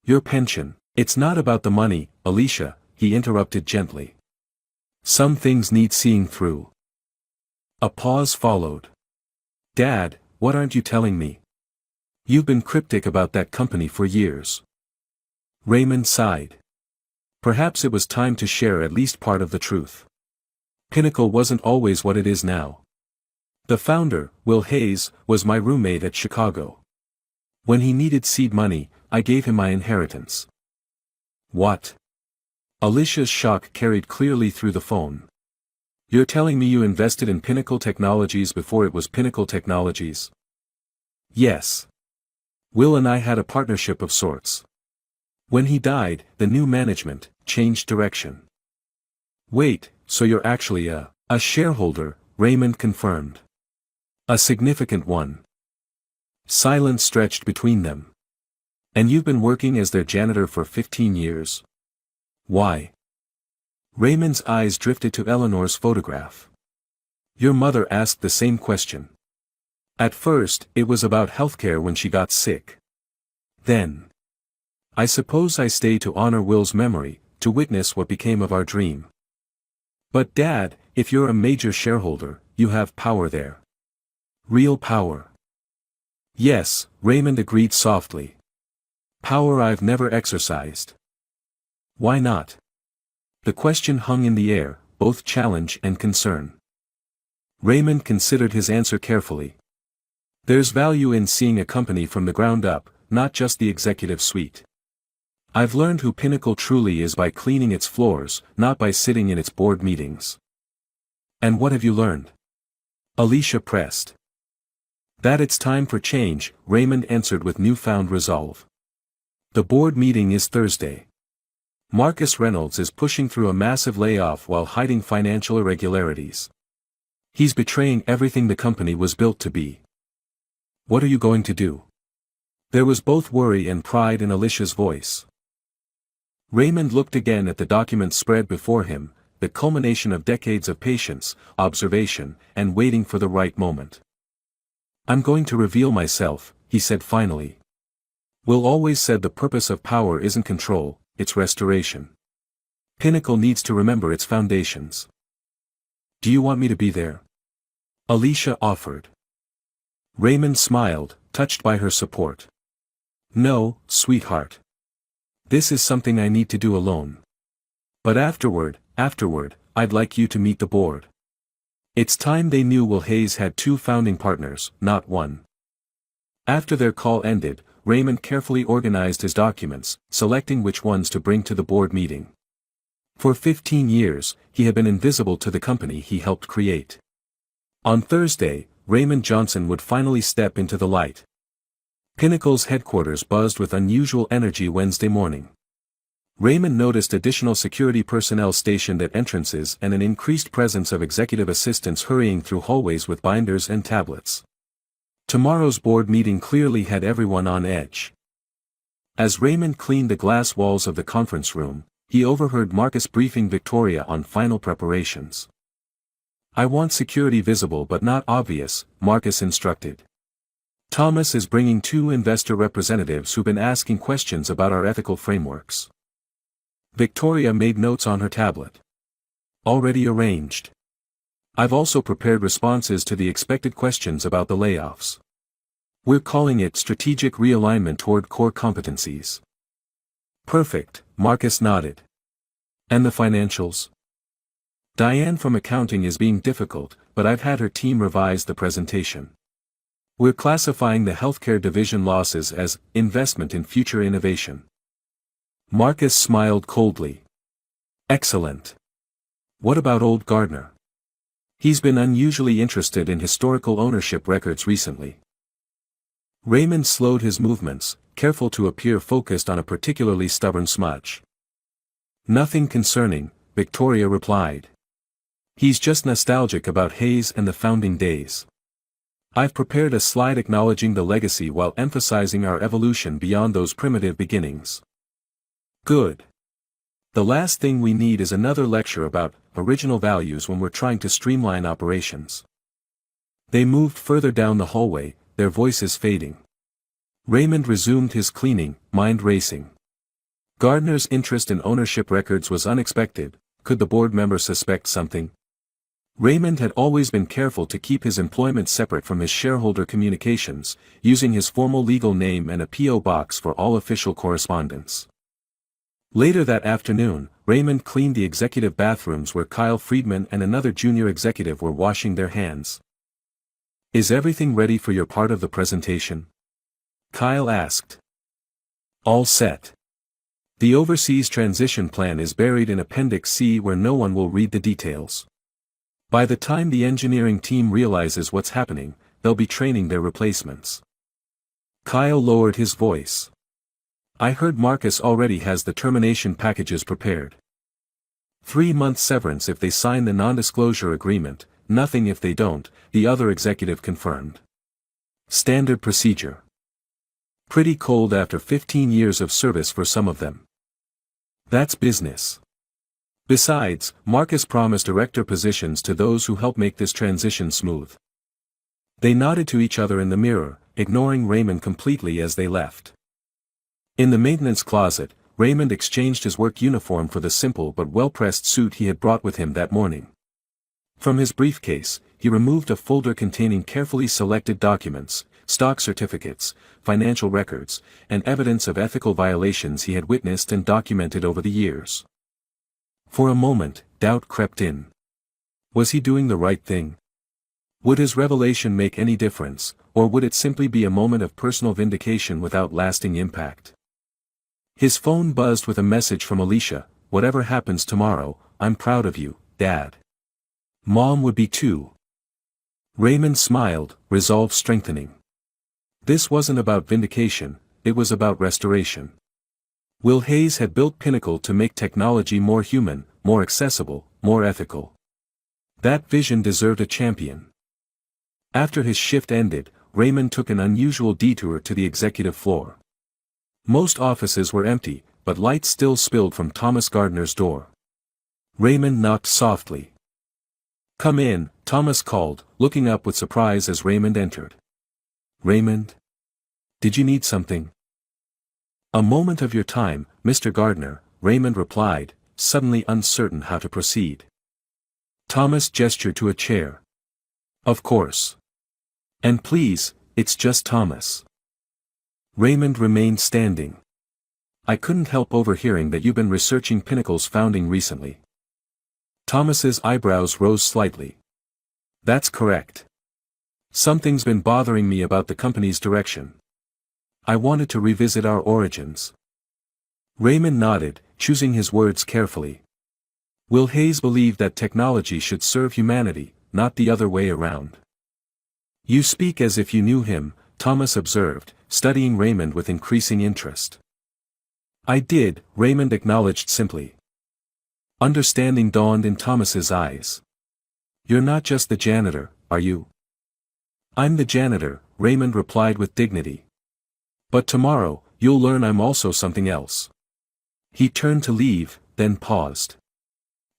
Your pension." "It's not about the money, Alicia," he interrupted gently. "Some things need seeing through." A pause followed. "Dad, what aren't you telling me? You've been cryptic about that company for years." Raymond sighed. Perhaps it was time to share at least part of the truth. Pinnacle wasn't always what it is now. The founder, Will Hayes, was my roommate at Chicago. When he needed seed money, I gave him my inheritance. "What?" Alicia's shock carried clearly through the phone. "You're telling me you invested in Pinnacle Technologies before it was Pinnacle Technologies?" "Yes. Will and I had a partnership of sorts. When he died, the new management changed direction." "Wait, so you're actually a shareholder," Raymond confirmed. "A significant one." Silence stretched between them. "And you've been working as their janitor for 15 years? Why?" Raymond's eyes drifted to Eleanor's photograph. "Your mother asked the same question. At first, it was about healthcare when she got sick. Then, I suppose I stayed to honor Will's memory, to witness what became of our dream." "But Dad, if you're a major shareholder, you have power there. Real power." "Yes," Raymond agreed softly. "Power I've never exercised." "Why not?" The question hung in the air, both challenge and concern. Raymond considered his answer carefully. "There's value in seeing a company from the ground up, not just the executive suite. I've learned who Pinnacle truly is by cleaning its floors, not by sitting in its board meetings." "And what have you learned?" Alicia pressed. "That it's time for change," Raymond answered with newfound resolve. "The board meeting is Thursday. Marcus Reynolds is pushing through a massive layoff while hiding financial irregularities. He's betraying everything the company was built to be. What are you going to do?" There was both worry and pride in Alicia's voice. Raymond looked again at the document spread before him, the culmination of decades of patience, observation, and waiting for the right moment. "I'm going to reveal myself," he said finally. "Will always said the purpose of power isn't control, it's restoration. Pinnacle needs to remember its foundations." "Do you want me to be there?" Alicia offered. Raymond smiled, touched by her support. "No, sweetheart. This is something I need to do alone. But afterward, I'd like you to meet the board." It's time they knew Will Hayes had two founding partners, not one. After their call ended, Raymond carefully organized his documents, selecting which ones to bring to the board meeting. For 15 years, he had been invisible to the company he helped create. On Thursday, Raymond Johnson would finally step into the light. Pinnacle's headquarters buzzed with unusual energy Wednesday morning. Raymond noticed additional security personnel stationed at entrances and an increased presence of executive assistants hurrying through hallways with binders and tablets. Tomorrow's board meeting clearly had everyone on edge. As Raymond cleaned the glass walls of the conference room, he overheard Marcus briefing Victoria on final preparations. "I want security visible but not obvious," Marcus instructed. "Thomas is bringing 2 investor representatives who've been asking questions about our ethical frameworks." Victoria made notes on her tablet. "Already arranged. I've also prepared responses to the expected questions about the layoffs. We're calling it strategic realignment toward core competencies." "Perfect," Marcus nodded. "And the financials?" "Diane from accounting is being difficult, but I've had her team revise the presentation. We're classifying the healthcare division losses as investment in future innovation." Marcus smiled coldly. "Excellent. What about old Gardner? He's been unusually interested in historical ownership records recently." Raymond slowed his movements, careful to appear focused on a particularly stubborn smudge. "Nothing concerning," Victoria replied. He's just nostalgic about Hayes and the founding days. I've prepared a slide acknowledging the legacy while emphasizing our evolution beyond those primitive beginnings. Good. The last thing we need is another lecture about original values when we're trying to streamline operations. They moved further down the hallway, their voices fading. Raymond resumed his cleaning, mind racing. Gardner's interest in ownership records was unexpected. Could the board member suspect something? Raymond had always been careful to keep his employment separate from his shareholder communications, using his formal legal name and a P.O. box for all official correspondence. Later that afternoon, Raymond cleaned the executive bathrooms where Kyle Friedman and another junior executive were washing their hands. "Is everything ready for your part of the presentation?" Kyle asked. "All set. The overseas transition plan is buried in Appendix C where no one will read the details. By the time the engineering team realizes what's happening, they'll be training their replacements." Kyle lowered his voice. "I heard Marcus already has the termination packages prepared. 3-month severance if they sign the non-disclosure agreement, nothing if they don't," the other executive confirmed. "Standard procedure. Pretty cold after 15 years of service for some of them. That's business. Besides, Marcus promised director positions to those who help make this transition smooth." They nodded to each other in the mirror, ignoring Raymond completely as they left. In the maintenance closet, Raymond exchanged his work uniform for the simple but well-pressed suit he had brought with him that morning. From his briefcase, he removed a folder containing carefully selected documents, stock certificates, financial records, and evidence of ethical violations he had witnessed and documented over the years. For a moment, doubt crept in. Was he doing the right thing? Would his revelation make any difference, or would it simply be a moment of personal vindication without lasting impact? His phone buzzed with a message from Alicia. "Whatever happens tomorrow, I'm proud of you, Dad. Mom would be too." Raymond smiled, resolve strengthening. This wasn't about vindication, it was about restoration. Will Hayes had built Pinnacle to make technology more human, more accessible, more ethical. That vision deserved a champion. After his shift ended, Raymond took an unusual detour to the executive floor. Most offices were empty, but light still spilled from Thomas Gardner's door. Raymond knocked softly. "Come in," Thomas called, looking up with surprise as Raymond entered. "Raymond? Did you need something?" "A moment of your time, Mr. Gardner," Raymond replied, suddenly uncertain how to proceed. Thomas gestured to a chair. "Of course. And please, it's just Thomas." Raymond remained standing. "I couldn't help overhearing that you've been researching Pinnacle's founding recently." Thomas's eyebrows rose slightly. "That's correct. Something's been bothering me about the company's direction. I wanted to revisit our origins." Raymond nodded, choosing his words carefully. "Will Hayes believed that technology should serve humanity, not the other way around." "You speak as if you knew him," Thomas observed, studying Raymond with increasing interest. "I did," Raymond acknowledged simply. Understanding dawned in Thomas's eyes. "You're not just the janitor, are you?" "I'm the janitor," Raymond replied with dignity. "But tomorrow, you'll learn I'm also something else." He turned to leave, then paused.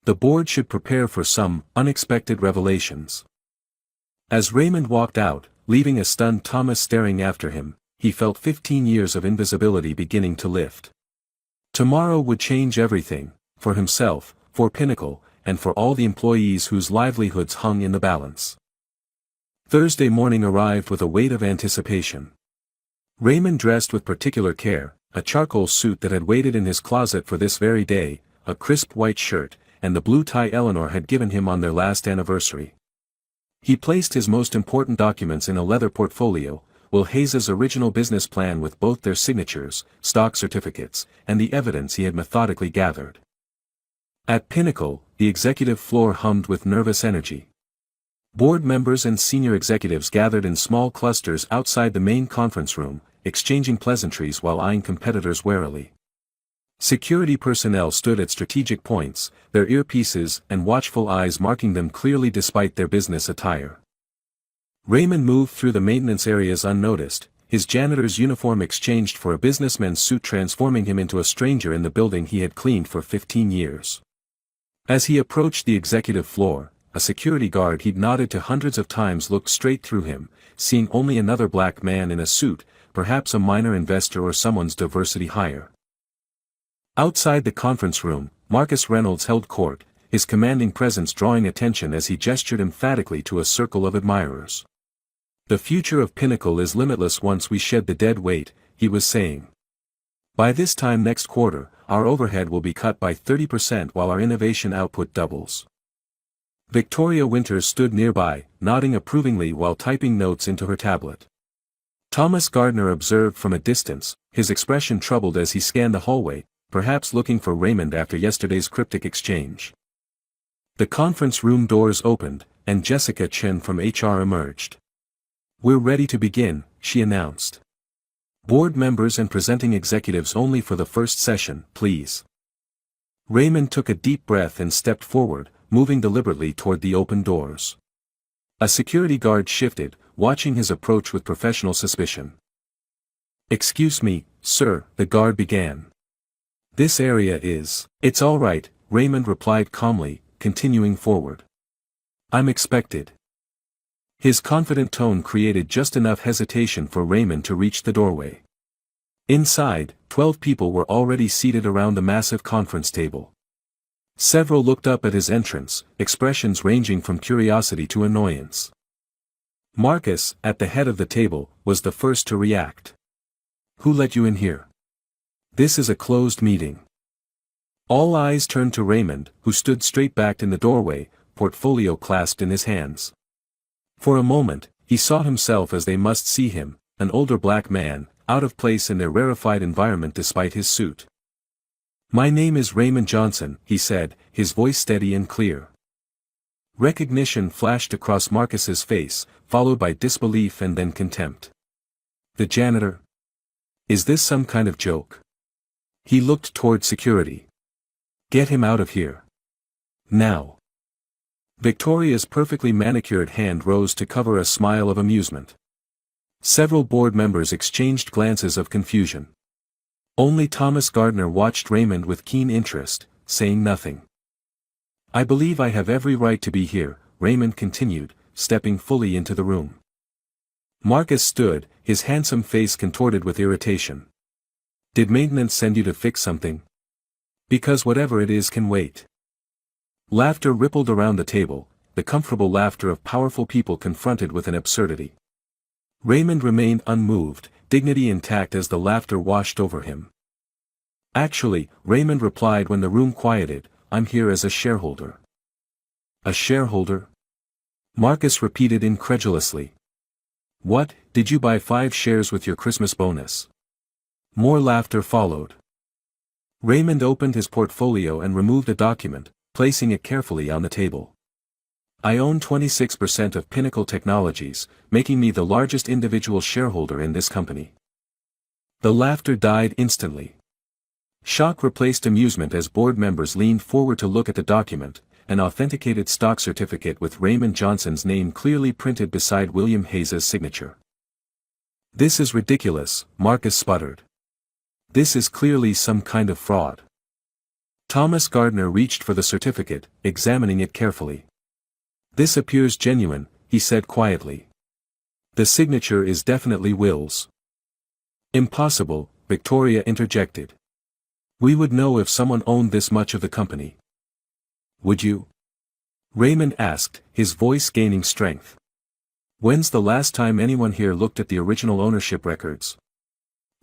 The board should prepare for some unexpected revelations. As Raymond walked out, leaving a stunned Thomas staring after him, he felt 15 years of invisibility beginning to lift. Tomorrow would change everything, for himself, for Pinnacle, and for all the employees whose livelihoods hung in the balance. Thursday morning arrived with a weight of anticipation. Raymond dressed with particular care, a charcoal suit that had waited in his closet for this very day, a crisp white shirt, and the blue tie Eleanor had given him on their last anniversary. He placed his most important documents in a leather portfolio, Will Hayes's original business plan with both their signatures, stock certificates, and the evidence he had methodically gathered. At Pinnacle, the executive floor hummed with nervous energy. Board members and senior executives gathered in small clusters outside the main conference room, exchanging pleasantries while eyeing competitors warily. Security personnel stood at strategic points, their earpieces and watchful eyes marking them clearly despite their business attire. Raymond moved through the maintenance areas unnoticed, his janitor's uniform exchanged for a businessman's suit, transforming him into a stranger in the building he had cleaned for 15 years. As he approached the executive floor, a security guard he'd nodded to hundreds of times looked straight through him, seeing only another black man in a suit, perhaps a minor investor or someone's diversity hire. Outside the conference room, Marcus Reynolds held court, his commanding presence drawing attention as he gestured emphatically to a circle of admirers. "The future of Pinnacle is limitless once we shed the dead weight," he was saying. "By this time next quarter, our overhead will be cut by 30% while our innovation output doubles." Victoria Winters stood nearby, nodding approvingly while typing notes into her tablet. Thomas Gardner observed from a distance, his expression troubled as he scanned the hallway, perhaps looking for Raymond after yesterday's cryptic exchange. The conference room doors opened, and Jessica Chen from HR emerged. "We're ready to begin," she announced. "Board members and presenting executives only for the first session, please." Raymond took a deep breath and stepped forward, moving deliberately toward the open doors. A security guard shifted, watching his approach with professional suspicion. "Excuse me, sir," the guard began. "This area is—" "It's all right," Raymond replied calmly, continuing forward. "I'm expected." His confident tone created just enough hesitation for Raymond to reach the doorway. Inside, 12 people were already seated around the massive conference table. Several looked up at his entrance, expressions ranging from curiosity to annoyance. Marcus, at the head of the table, was the first to react. "Who let you in here? This is a closed meeting." All eyes turned to Raymond, who stood straight-backed in the doorway, portfolio clasped in his hands. For a moment, he saw himself as they must see him, an older black man, out of place in their rarefied environment despite his suit. "My name is Raymond Johnson," he said, his voice steady and clear. Recognition flashed across Marcus's face, followed by disbelief and then contempt. "The janitor? Is this some kind of joke?" He looked toward security. "Get him out of here. Now." Victoria's perfectly manicured hand rose to cover a smile of amusement. Several board members exchanged glances of confusion. Only Thomas Gardner watched Raymond with keen interest, saying nothing. "I believe I have every right to be here," Raymond continued, stepping fully into the room. Marcus stood, his handsome face contorted with irritation. "Did maintenance send you to fix something? Because whatever it is can wait." Laughter rippled around the table, the comfortable laughter of powerful people confronted with an absurdity. Raymond remained unmoved, dignity intact as the laughter washed over him. "Actually," Raymond replied when the room quieted, "I'm here as a shareholder." "A shareholder?" Marcus repeated incredulously. "What, did you buy 5 shares with your Christmas bonus?" More laughter followed. Raymond opened his portfolio and removed a document, placing it carefully on the table. "I own 26% of Pinnacle Technologies, making me the largest individual shareholder in this company." The laughter died instantly. Shock replaced amusement as board members leaned forward to look at the document, an authenticated stock certificate with Raymond Johnson's name clearly printed beside William Hayes' signature. "This is ridiculous," Marcus sputtered. "This is clearly some kind of fraud." Thomas Gardner reached for the certificate, examining it carefully. "This appears genuine," he said quietly. "The signature is definitely Will's." "Impossible," Victoria interjected. "We would know if someone owned this much of the company." "Would you?" Raymond asked, his voice gaining strength. "When's the last time anyone here looked at the original ownership records?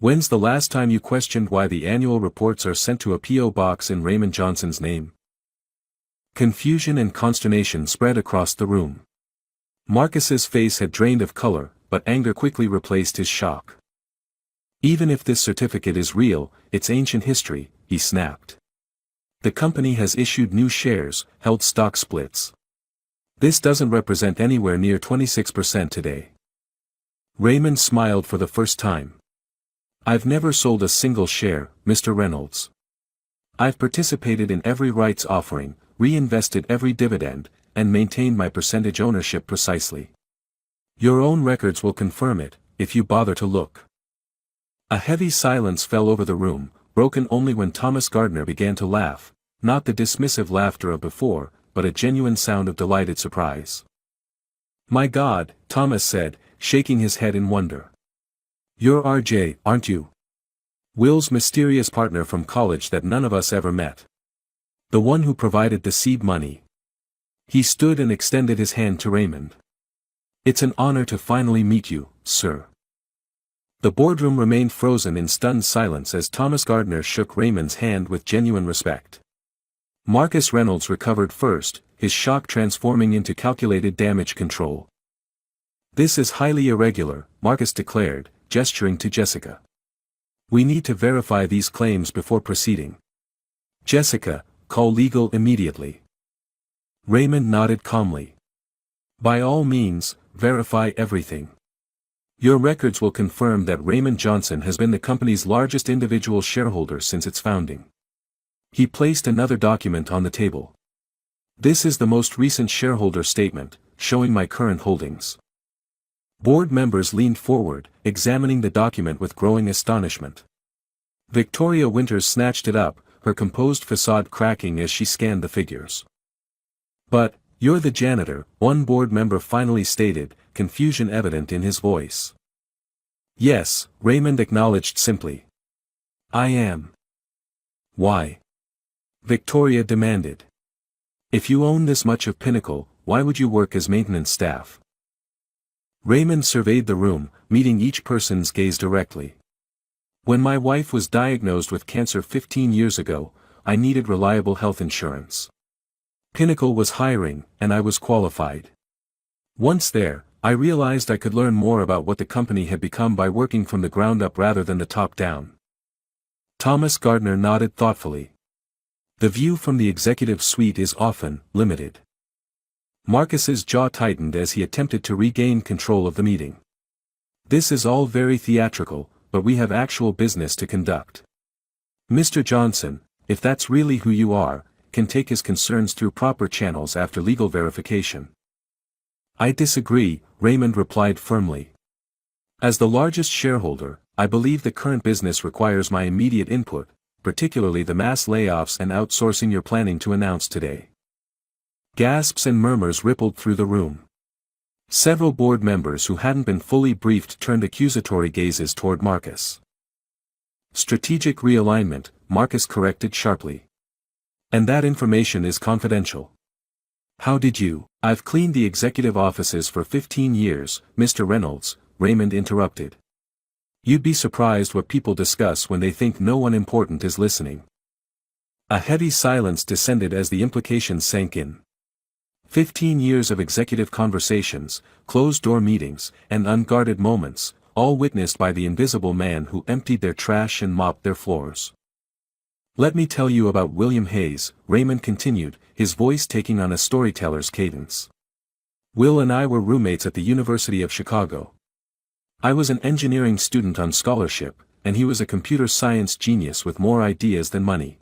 When's the last time you questioned why the annual reports are sent to a P.O. box in Raymond Johnson's name?" Confusion and consternation spread across the room. Marcus's face had drained of color, but anger quickly replaced his shock. "Even if this certificate is real, it's ancient history," he snapped. "The company has issued new shares, held stock splits. This doesn't represent anywhere near 26% today." Raymond smiled for the first time. "I've never sold a single share, Mr. Reynolds. I've participated in every rights offering, reinvested every dividend, and maintained my percentage ownership precisely. Your own records will confirm it, if you bother to look. A heavy silence fell over the room, broken only when Thomas Gardner began to laugh, not the dismissive laughter of before, but a genuine sound of delighted surprise. "My God," Thomas said, shaking his head in wonder. "You're RJ, aren't you? Will's mysterious partner from college that none of us ever met. The one who provided the seed money." He stood and extended his hand to Raymond. "It's an honor to finally meet you, sir." The boardroom remained frozen in stunned silence as Thomas Gardner shook Raymond's hand with genuine respect. Marcus Reynolds recovered first, his shock transforming into calculated damage control. "This is highly irregular," Marcus declared, gesturing to Jessica. "We need to verify these claims before proceeding. Jessica, call legal immediately." Raymond nodded calmly. "By all means, verify everything. Your records will confirm that Raymond Johnson has been the company's largest individual shareholder since its founding." He placed another document on the table. "This is the most recent shareholder statement, showing my current holdings." Board members leaned forward, examining the document with growing astonishment. Victoria Winters snatched it up, her composed facade cracking as she scanned the figures. "But, you're the janitor," one board member finally stated, confusion evident in his voice. "Yes," Raymond acknowledged simply. "I am." "Why?" Victoria demanded. "If you own this much of Pinnacle, why would you work as maintenance staff?" Raymond surveyed the room, meeting each person's gaze directly. "When my wife was diagnosed with cancer 15 years ago, I needed reliable health insurance. Pinnacle was hiring, and I was qualified. Once there, I realized I could learn more about what the company had become by working from the ground up rather than the top down." Thomas Gardner nodded thoughtfully. "The view from the executive suite is often limited." Marcus's jaw tightened as he attempted to regain control of the meeting. "This is all very theatrical, but we have actual business to conduct. Mr. Johnson, if that's really who you are, can take his concerns through proper channels after legal verification." "I disagree," Raymond replied firmly. "As the largest shareholder, I believe the current business requires my immediate input, particularly the mass layoffs and outsourcing you're planning to announce today." Gasps and murmurs rippled through the room. Several board members who hadn't been fully briefed turned accusatory gazes toward Marcus. "Strategic realignment," Marcus corrected sharply. "And that information is confidential." "How did you?" "I've cleaned the executive offices for 15 years, Mr. Reynolds," Raymond interrupted. "You'd be surprised what people discuss when they think no one important is listening." A heavy silence descended as the implications sank in. 15 years of executive conversations, closed-door meetings, and unguarded moments, all witnessed by the invisible man who emptied their trash and mopped their floors. "Let me tell you about William Hayes," Raymond continued, his voice taking on a storyteller's cadence. "Will and I were roommates at the University of Chicago. I was an engineering student on scholarship, and he was a computer science genius with more ideas than money.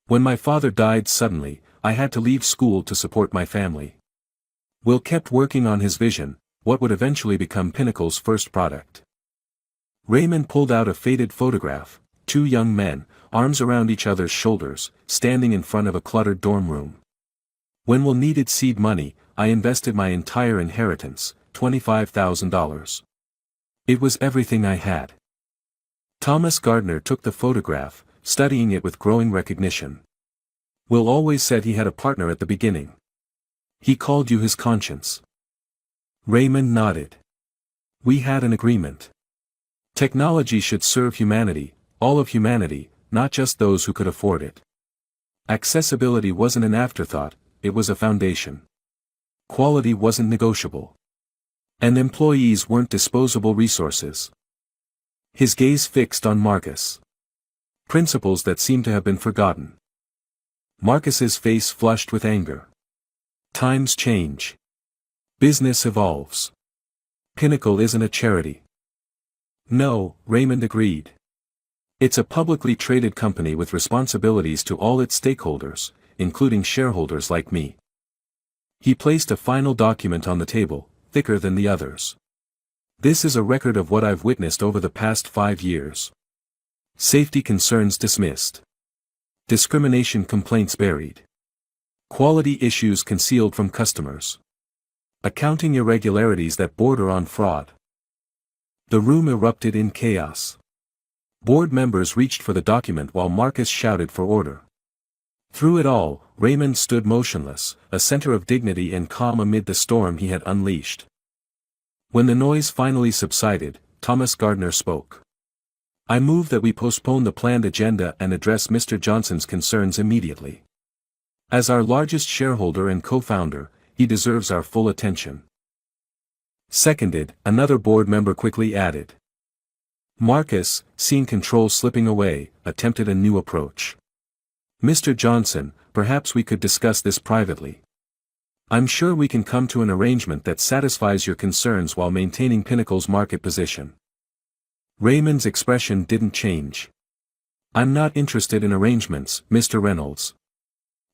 When my father died suddenly, I had to leave school to support my family. Will kept working on his vision, what would eventually become Pinnacle's first product." Raymond pulled out a faded photograph, two young men, arms around each other's shoulders, standing in front of a cluttered dorm room. "When Will needed seed money, I invested my entire inheritance, $25,000. It was everything I had." Thomas Gardner took the photograph, studying it with growing recognition. "Will always said he had a partner at the beginning. He called you his conscience." Raymond nodded. "We had an agreement. Technology should serve humanity, all of humanity, not just those who could afford it. Accessibility wasn't an afterthought, it was a foundation. Quality wasn't negotiable. And employees weren't disposable resources." His gaze fixed on Marcus. Principles that seemed to have been forgotten. Marcus's face flushed with anger. "Times change. Business evolves. Pinnacle isn't a charity." "No," Raymond agreed. It's a publicly traded company with responsibilities to all its stakeholders, including shareholders like me. He placed a final document on the table, thicker than the others. This is a record of what I've witnessed over the past 5 years. Safety concerns dismissed. Discrimination complaints buried. Quality issues concealed from customers. Accounting irregularities that border on fraud. The room erupted in chaos. Board members reached for the document while Marcus shouted for order. Through it all, Raymond stood motionless, a center of dignity and calm amid the storm he had unleashed. When the noise finally subsided, Thomas Gardner spoke. I move that we postpone the planned agenda and address Mr. Johnson's concerns immediately. As our largest shareholder and co-founder, he deserves our full attention. Seconded, another board member quickly added. Marcus, seeing control slipping away, attempted a new approach. Mr. Johnson, perhaps we could discuss this privately. I'm sure we can come to an arrangement that satisfies your concerns while maintaining Pinnacle's market position. Raymond's expression didn't change. I'm not interested in arrangements, Mr. Reynolds.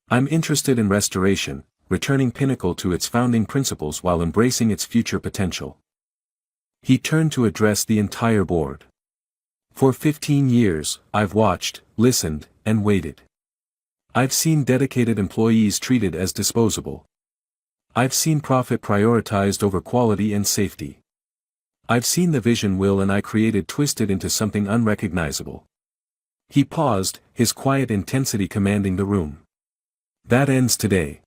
I'm interested in restoration, returning Pinnacle to its founding principles while embracing its future potential. He turned to address the entire board. For 15 years, I've watched, listened, and waited. I've seen dedicated employees treated as disposable. I've seen profit prioritized over quality and safety. I've seen the vision Will and I created twisted into something unrecognizable. He paused, his quiet intensity commanding the room. That ends today.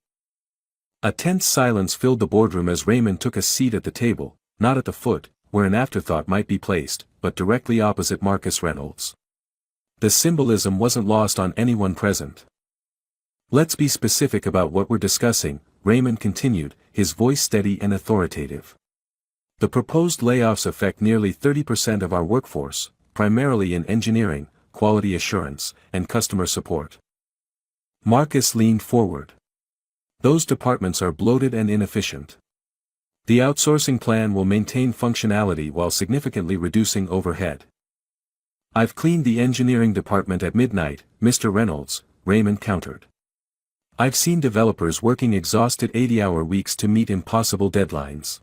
A tense silence filled the boardroom as Raymond took a seat at the table, not at the foot, where an afterthought might be placed, but directly opposite Marcus Reynolds. The symbolism wasn't lost on anyone present. Let's be specific about what we're discussing, Raymond continued, his voice steady and authoritative. The proposed layoffs affect nearly 30% of our workforce, primarily in engineering, quality assurance, and customer support. Marcus leaned forward. Those departments are bloated and inefficient. The outsourcing plan will maintain functionality while significantly reducing overhead. I've cleaned the engineering department at midnight, Mr. Reynolds, Raymond countered. I've seen developers working exhausted 80-hour weeks to meet impossible deadlines.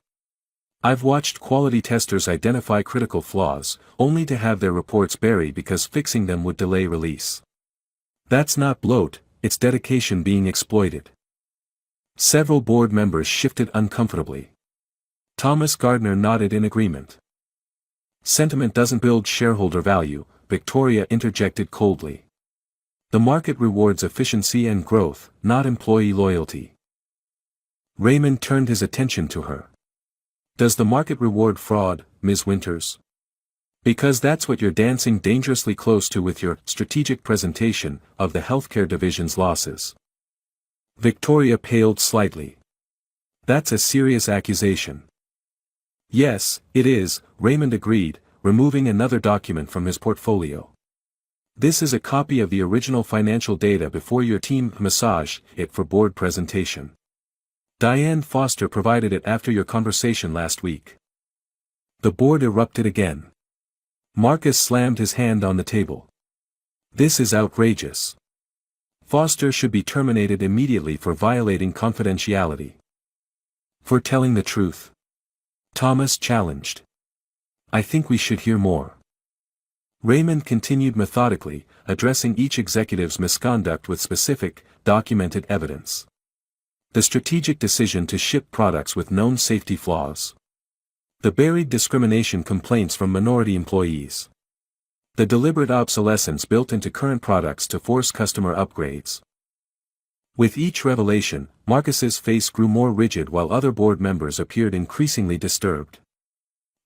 I've watched quality testers identify critical flaws, only to have their reports buried because fixing them would delay release. That's not bloat, it's dedication being exploited. Several board members shifted uncomfortably. Thomas Gardner nodded in agreement. Sentiment doesn't build shareholder value, Victoria interjected coldly. The market rewards efficiency and growth, not employee loyalty. Raymond turned his attention to her. Does the market reward fraud, Ms. Winters? Because that's what you're dancing dangerously close to with your strategic presentation of the healthcare division's losses. Victoria paled slightly. That's a serious accusation. Yes, it is, Raymond agreed, removing another document from his portfolio. This is a copy of the original financial data before your team massaged it for board presentation. Diane Foster provided it after your conversation last week. The board erupted again. Marcus slammed his hand on the table. This is outrageous. Foster should be terminated immediately for violating confidentiality. For telling the truth. Thomas challenged. I think we should hear more. Raymond continued methodically, addressing each executive's misconduct with specific, documented evidence. The strategic decision to ship products with known safety flaws. The buried discrimination complaints from minority employees. The deliberate obsolescence built into current products to force customer upgrades. With each revelation, Marcus's face grew more rigid while other board members appeared increasingly disturbed.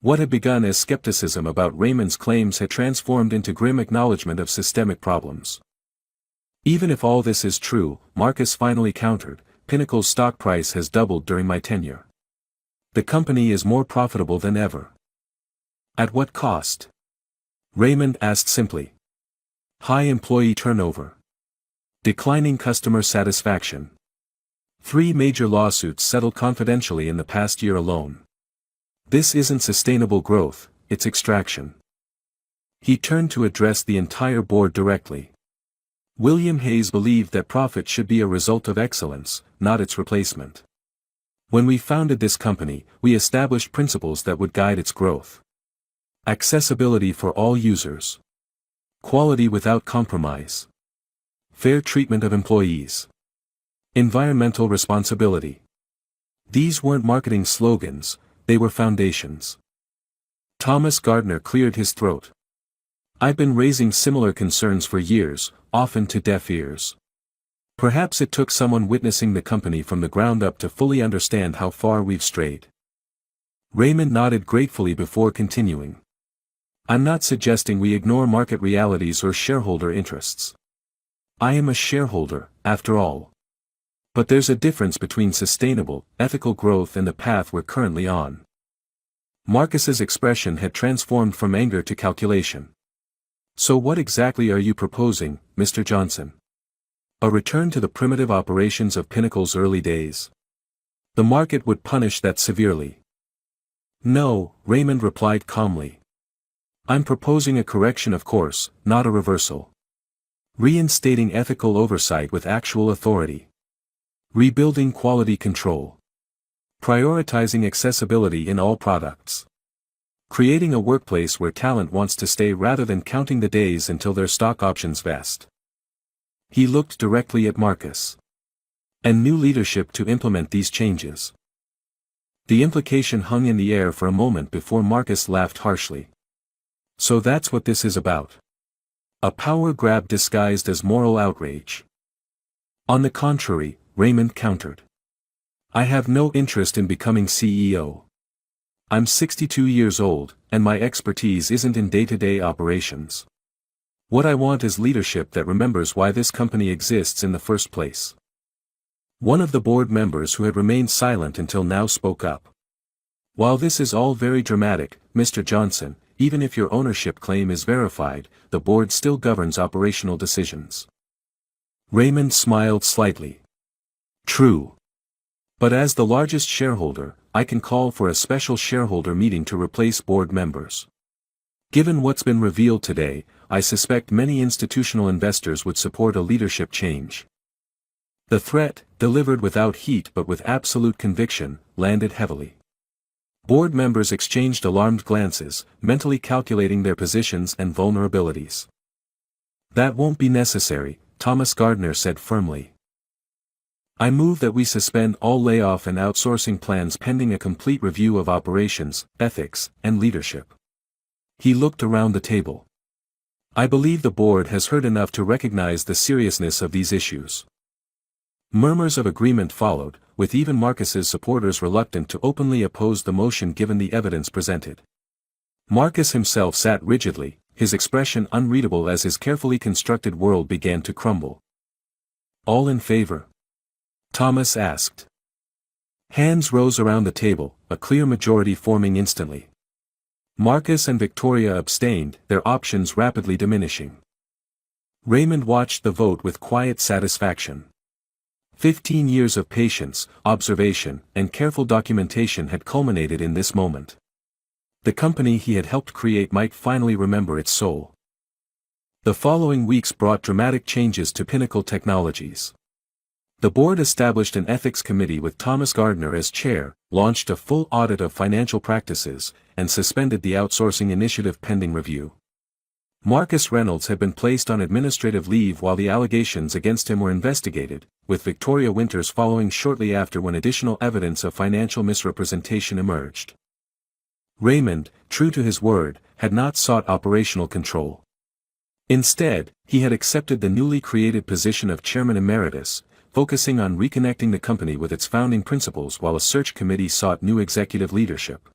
What had begun as skepticism about Raymond's claims had transformed into grim acknowledgement of systemic problems. Even if all this is true, Marcus finally countered, Pinnacle's stock price has doubled during my tenure. The company is more profitable than ever. At what cost? Raymond asked simply. High employee turnover. Declining customer satisfaction. 3 major lawsuits settled confidentially in the past year alone. This isn't sustainable growth, it's extraction. He turned to address the entire board directly. William Hayes believed that profit should be a result of excellence, not its replacement. When we founded this company, we established principles that would guide its growth. Accessibility for all users. Quality without compromise. Fair treatment of employees. Environmental responsibility. These weren't marketing slogans, they were foundations. Thomas Gardner cleared his throat. I've been raising similar concerns for years, often to deaf ears. Perhaps it took someone witnessing the company from the ground up to fully understand how far we've strayed. Raymond nodded gratefully before continuing. I'm not suggesting we ignore market realities or shareholder interests. I am a shareholder, after all. But there's a difference between sustainable, ethical growth and the path we're currently on. Marcus's expression had transformed from anger to calculation. So what exactly are you proposing, Mr. Johnson? A return to the primitive operations of Pinnacle's early days? The market would punish that severely. No, Raymond replied calmly. I'm proposing a correction of course, not a reversal. Reinstating ethical oversight with actual authority. Rebuilding quality control. Prioritizing accessibility in all products. Creating a workplace where talent wants to stay rather than counting the days until their stock options vest. He looked directly at Marcus. And new leadership to implement these changes. The implication hung in the air for a moment before Marcus laughed harshly. So that's what this is about. A power grab disguised as moral outrage. On the contrary, Raymond countered. I have no interest in becoming CEO. I'm 62 years old, and my expertise isn't in day-to-day operations. What I want is leadership that remembers why this company exists in the first place. One of the board members who had remained silent until now spoke up. While this is all very dramatic, Mr. Johnson, even if your ownership claim is verified, the board still governs operational decisions. Raymond smiled slightly. True. But as the largest shareholder, I can call for a special shareholder meeting to replace board members. Given what's been revealed today, I suspect many institutional investors would support a leadership change. The threat, delivered without heat but with absolute conviction, landed heavily. Board members exchanged alarmed glances, mentally calculating their positions and vulnerabilities. That won't be necessary, Thomas Gardner said firmly. I move that we suspend all layoff and outsourcing plans pending a complete review of operations, ethics, and leadership. He looked around the table. I believe the board has heard enough to recognize the seriousness of these issues. Murmurs of agreement followed, with even Marcus's supporters reluctant to openly oppose the motion given the evidence presented. Marcus himself sat rigidly, his expression unreadable as his carefully constructed world began to crumble. All in favor? Thomas asked. Hands rose around the table, a clear majority forming instantly. Marcus and Victoria abstained, their options rapidly diminishing. Raymond watched the vote with quiet satisfaction. 15 years of patience, observation, and careful documentation had culminated in this moment. The company he had helped create might finally remember its soul. The following weeks brought dramatic changes to Pinnacle Technologies. The board established an ethics committee with Thomas Gardner as chair, launched a full audit of financial practices, and suspended the outsourcing initiative pending review. Marcus Reynolds had been placed on administrative leave while the allegations against him were investigated, with Victoria Winters following shortly after when additional evidence of financial misrepresentation emerged. Raymond, true to his word, had not sought operational control. Instead, he had accepted the newly created position of chairman emeritus, focusing on reconnecting the company with its founding principles while a search committee sought new executive leadership.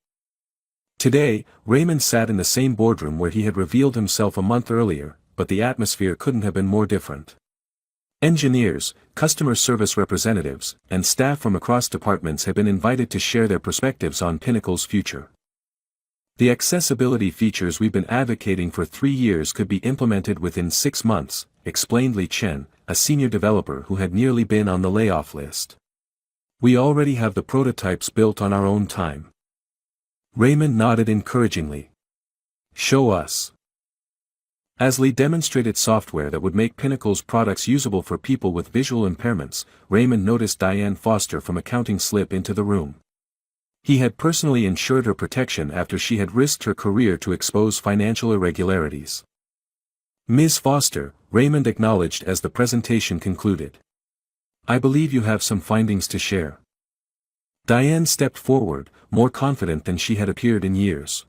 Today, Raymond sat in the same boardroom where he had revealed himself a month earlier, but the atmosphere couldn't have been more different. Engineers, customer service representatives, and staff from across departments had been invited to share their perspectives on Pinnacle's future. The accessibility features we've been advocating for 3 years could be implemented within 6 months, explained Li Chen, a senior developer who had nearly been on the layoff list. We already have the prototypes built on our own time. Raymond nodded encouragingly. Show us. As Lee demonstrated software that would make Pinnacle's products usable for people with visual impairments, Raymond noticed Diane Foster from accounting slip into the room. He had personally ensured her protection after she had risked her career to expose financial irregularities. "Ms. Foster," Raymond acknowledged as the presentation concluded. "I believe you have some findings to share." Diane stepped forward, more confident than she had appeared in years.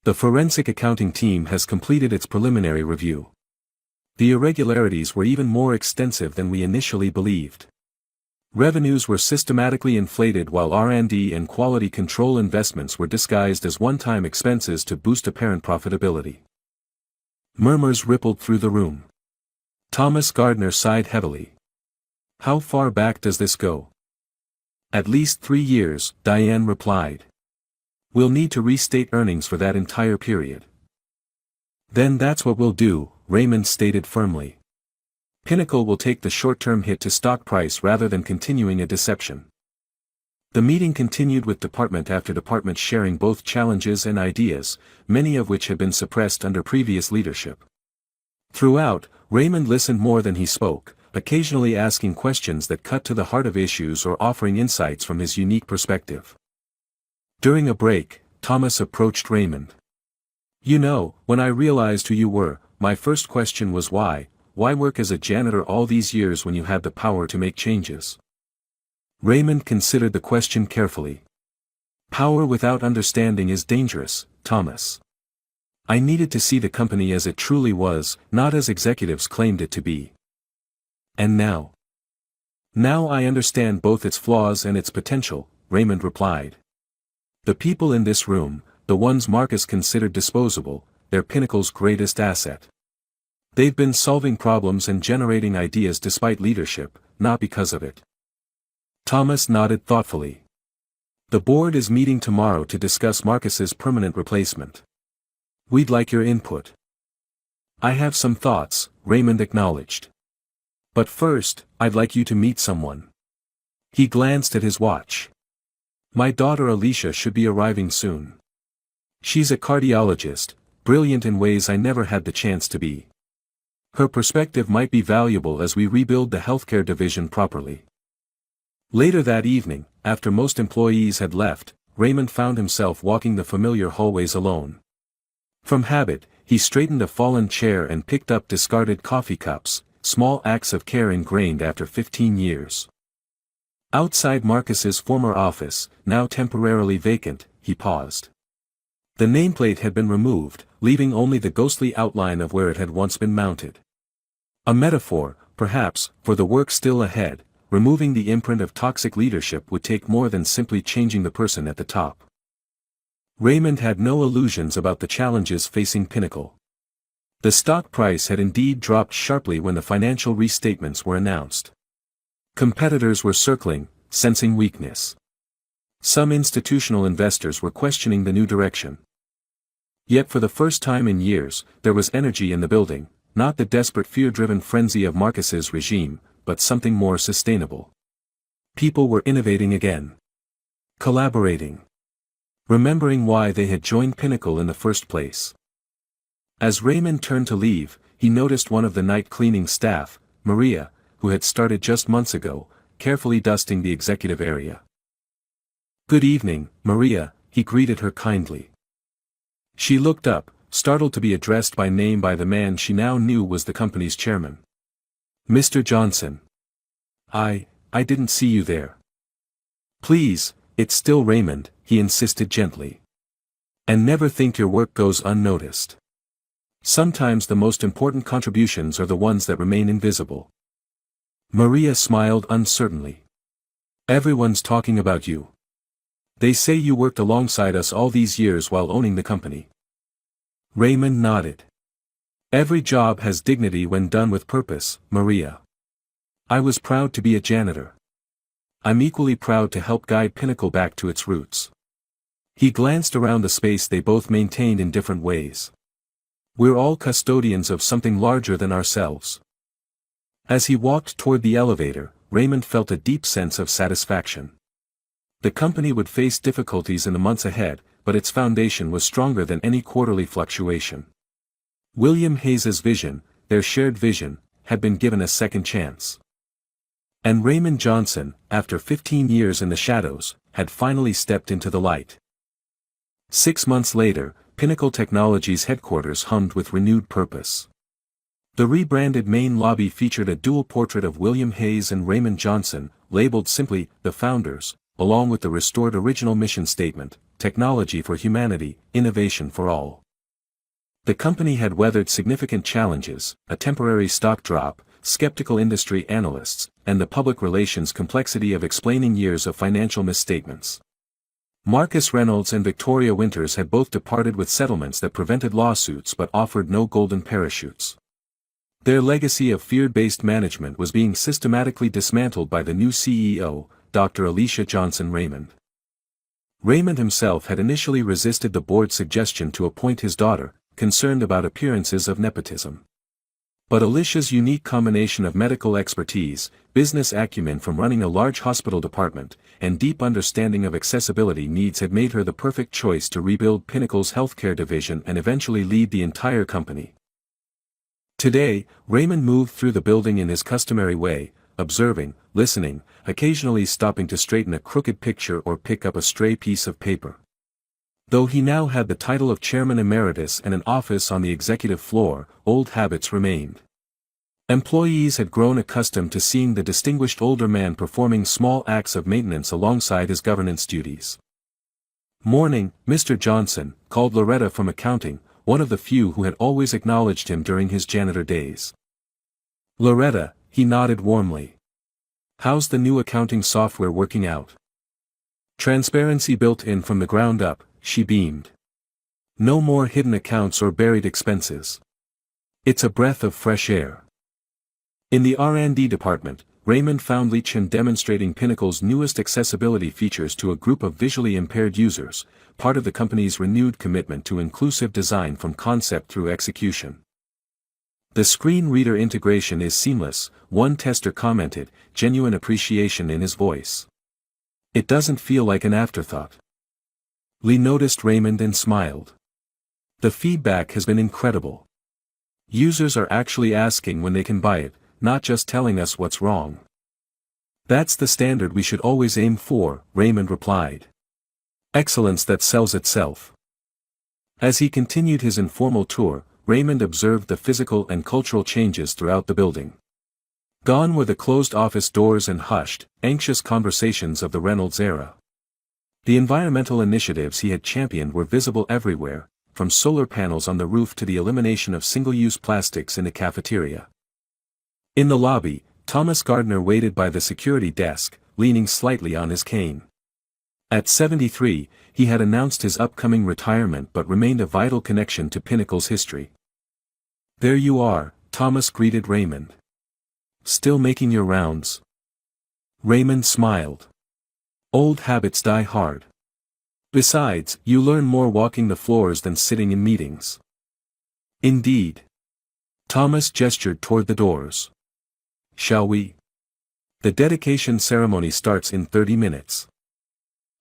"The forensic accounting team has completed its preliminary review. The irregularities were even more extensive than we initially believed. Revenues were systematically inflated while R&D and quality control investments were disguised as one-time expenses to boost apparent profitability." Murmurs rippled through the room. Thomas Gardner sighed heavily. "How far back does this go?" "At least 3 years," Diane replied. "We'll need to restate earnings for that entire period." "Then that's what we'll do," Raymond stated firmly. "Pinnacle will take the short-term hit to stock price rather than continuing a deception." The meeting continued with department after department sharing both challenges and ideas, many of which had been suppressed under previous leadership. Throughout, Raymond listened more than he spoke, occasionally asking questions that cut to the heart of issues or offering insights from his unique perspective. During a break, Thomas approached Raymond. "You know, when I realized who you were, my first question was why work as a janitor all these years when you had the power to make changes?" Raymond considered the question carefully. "Power without understanding is dangerous, Thomas. I needed to see the company as it truly was, not as executives claimed it to be. And now? Now I understand both its flaws and its potential," Raymond replied. "The people in this room, the ones Marcus considered disposable, they're Pinnacle's greatest asset. They've been solving problems and generating ideas despite leadership, not because of it." Thomas nodded thoughtfully. "The board is meeting tomorrow to discuss Marcus's permanent replacement. We'd like your input." "I have some thoughts," Raymond acknowledged. "But first, I'd like you to meet someone." He glanced at his watch. "My daughter Alicia should be arriving soon. She's a cardiologist, brilliant in ways I never had the chance to be. Her perspective might be valuable as we rebuild the healthcare division properly." Later that evening, after most employees had left, Raymond found himself walking the familiar hallways alone. From habit, he straightened a fallen chair and picked up discarded coffee cups, small acts of care ingrained after 15 years. Outside Marcus's former office, now temporarily vacant, he paused. The nameplate had been removed, leaving only the ghostly outline of where it had once been mounted. A metaphor, perhaps, for the work still ahead. Removing the imprint of toxic leadership would take more than simply changing the person at the top. Raymond had no illusions about the challenges facing Pinnacle. The stock price had indeed dropped sharply when the financial restatements were announced. Competitors were circling, sensing weakness. Some institutional investors were questioning the new direction. Yet for the first time in years, there was energy in the building, not the desperate fear-driven frenzy of Marcus's regime, but something more sustainable. People were innovating again. Collaborating. Remembering why they had joined Pinnacle in the first place. As Raymond turned to leave, he noticed one of the night cleaning staff, Maria, who had started just months ago, carefully dusting the executive area. "Good evening, Maria," he greeted her kindly. She looked up, startled to be addressed by name by the man she now knew was the company's chairman. "Mr. Johnson. I didn't see you there." "Please, it's still Raymond," he insisted gently. "And never think your work goes unnoticed. Sometimes the most important contributions are the ones that remain invisible." Maria smiled uncertainly. "Everyone's talking about you. They say you worked alongside us all these years while owning the company." Raymond nodded. "Every job has dignity when done with purpose, Maria. I was proud to be a janitor. I'm equally proud to help guide Pinnacle back to its roots." He glanced around the space they both maintained in different ways. "We're all custodians of something larger than ourselves." As he walked toward the elevator, Raymond felt a deep sense of satisfaction. The company would face difficulties in the months ahead, but its foundation was stronger than any quarterly fluctuation. William Hayes's vision, their shared vision, had been given a second chance. And Raymond Johnson, after 15 years in the shadows, had finally stepped into the light. 6 months later, Pinnacle Technologies headquarters hummed with renewed purpose. The rebranded main lobby featured a dual portrait of William Hayes and Raymond Johnson, labeled simply, The Founders, along with the restored original mission statement, Technology for Humanity, Innovation for All. The company had weathered significant challenges, a temporary stock drop, skeptical industry analysts, and the public relations complexity of explaining years of financial misstatements. Marcus Reynolds and Victoria Winters had both departed with settlements that prevented lawsuits but offered no golden parachutes. Their legacy of fear-based management was being systematically dismantled by the new CEO, Dr. Alicia Johnson Raymond. Raymond himself had initially resisted the board's suggestion to appoint his daughter, concerned about appearances of nepotism. But Alicia's unique combination of medical expertise, business acumen from running a large hospital department, and deep understanding of accessibility needs had made her the perfect choice to rebuild Pinnacle's healthcare division and eventually lead the entire company. Today, Raymond moved through the building in his customary way, observing, listening, occasionally stopping to straighten a crooked picture or pick up a stray piece of paper. Though he now had the title of Chairman Emeritus and an office on the executive floor, old habits remained. Employees had grown accustomed to seeing the distinguished older man performing small acts of maintenance alongside his governance duties. "Morning, Mr. Johnson," called Loretta from accounting, one of the few who had always acknowledged him during his janitor days. "Loretta," he nodded warmly. "How's the new accounting software working out?" "Transparency built in from the ground up," she beamed. "No more hidden accounts or buried expenses. It's a breath of fresh air." In the R&D department, Raymond found Leachin demonstrating Pinnacle's newest accessibility features to a group of visually impaired users, part of the company's renewed commitment to inclusive design from concept through execution. "The screen reader integration is seamless," one tester commented, genuine appreciation in his voice. "It doesn't feel like an afterthought." Lee noticed Raymond and smiled. "The feedback has been incredible. Users are actually asking when they can buy it, not just telling us what's wrong." "That's the standard we should always aim for," Raymond replied. "Excellence that sells itself." As he continued his informal tour, Raymond observed the physical and cultural changes throughout the building. Gone were the closed office doors and hushed, anxious conversations of the Reynolds era. The environmental initiatives he had championed were visible everywhere, from solar panels on the roof to the elimination of single-use plastics in the cafeteria. In the lobby, Thomas Gardner waited by the security desk, leaning slightly on his cane. At 73, he had announced his upcoming retirement but remained a vital connection to Pinnacle's history. "There you are," Thomas greeted Raymond. "Still making your rounds?" Raymond smiled. "Old habits die hard. Besides, you learn more walking the floors than sitting in meetings." "Indeed." Thomas gestured toward the doors. "Shall we?" "The dedication ceremony starts in 30 minutes.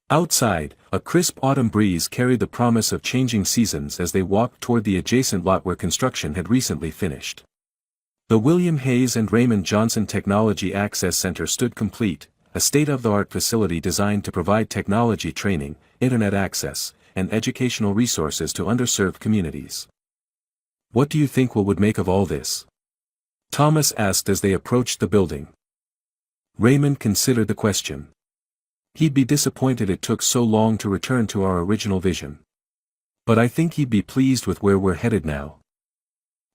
Outside, a crisp autumn breeze carried the promise of changing seasons as they walked toward the adjacent lot where construction had recently finished. The William Hayes and Raymond Johnson Technology Access Center stood complete, a state-of-the-art facility designed to provide technology training, internet access, and educational resources to underserved communities. "What do you think we would make of all this?" Thomas asked as they approached the building. Raymond considered the question. He'd be disappointed it took so long to return to our original vision. But I think he'd be pleased with where we're headed now.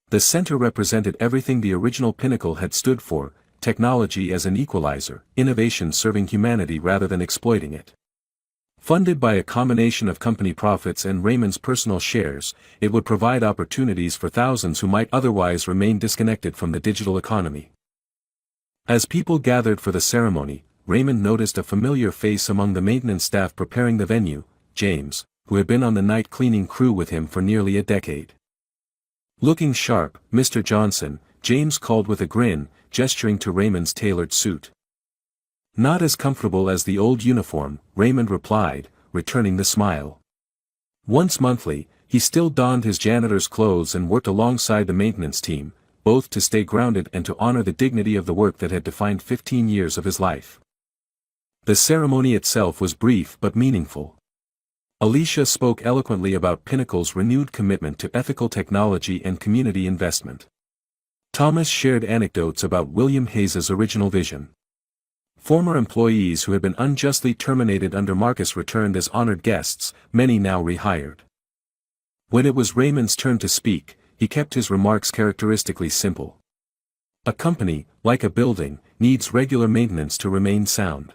The center represented everything the original Pinnacle had stood for: technology as an equalizer, innovation serving humanity rather than exploiting it. Funded by a combination of company profits and Raymond's personal shares, it would provide opportunities for thousands who might otherwise remain disconnected from the digital economy. As people gathered for the ceremony, Raymond noticed a familiar face among the maintenance staff preparing the venue, James, who had been on the night cleaning crew with him for nearly a decade. "Looking sharp, Mr. Johnson," James called with a grin, gesturing to Raymond's tailored suit. "Not as comfortable as the old uniform," Raymond replied, returning the smile. Once monthly, he still donned his janitor's clothes and worked alongside the maintenance team, both to stay grounded and to honor the dignity of the work that had defined 15 years of his life. The ceremony itself was brief but meaningful. Alicia spoke eloquently about Pinnacle's renewed commitment to ethical technology and community investment. Thomas shared anecdotes about William Hayes's original vision. Former employees who had been unjustly terminated under Marcus returned as honored guests, many now rehired. When it was Raymond's turn to speak, he kept his remarks characteristically simple. A company, like a building, needs regular maintenance to remain sound.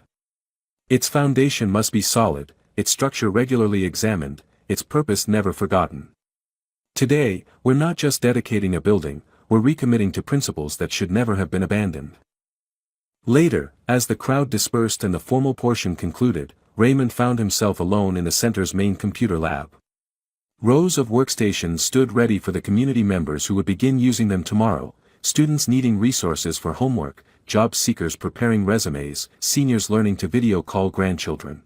Its foundation must be solid, its structure regularly examined, its purpose never forgotten. Today, we're not just dedicating a building, we're recommitting to principles that should never have been abandoned. Later, as the crowd dispersed and the formal portion concluded, Raymond found himself alone in the center's main computer lab. Rows of workstations stood ready for the community members who would begin using them tomorrow, students needing resources for homework, job seekers preparing resumes, seniors learning to video call grandchildren.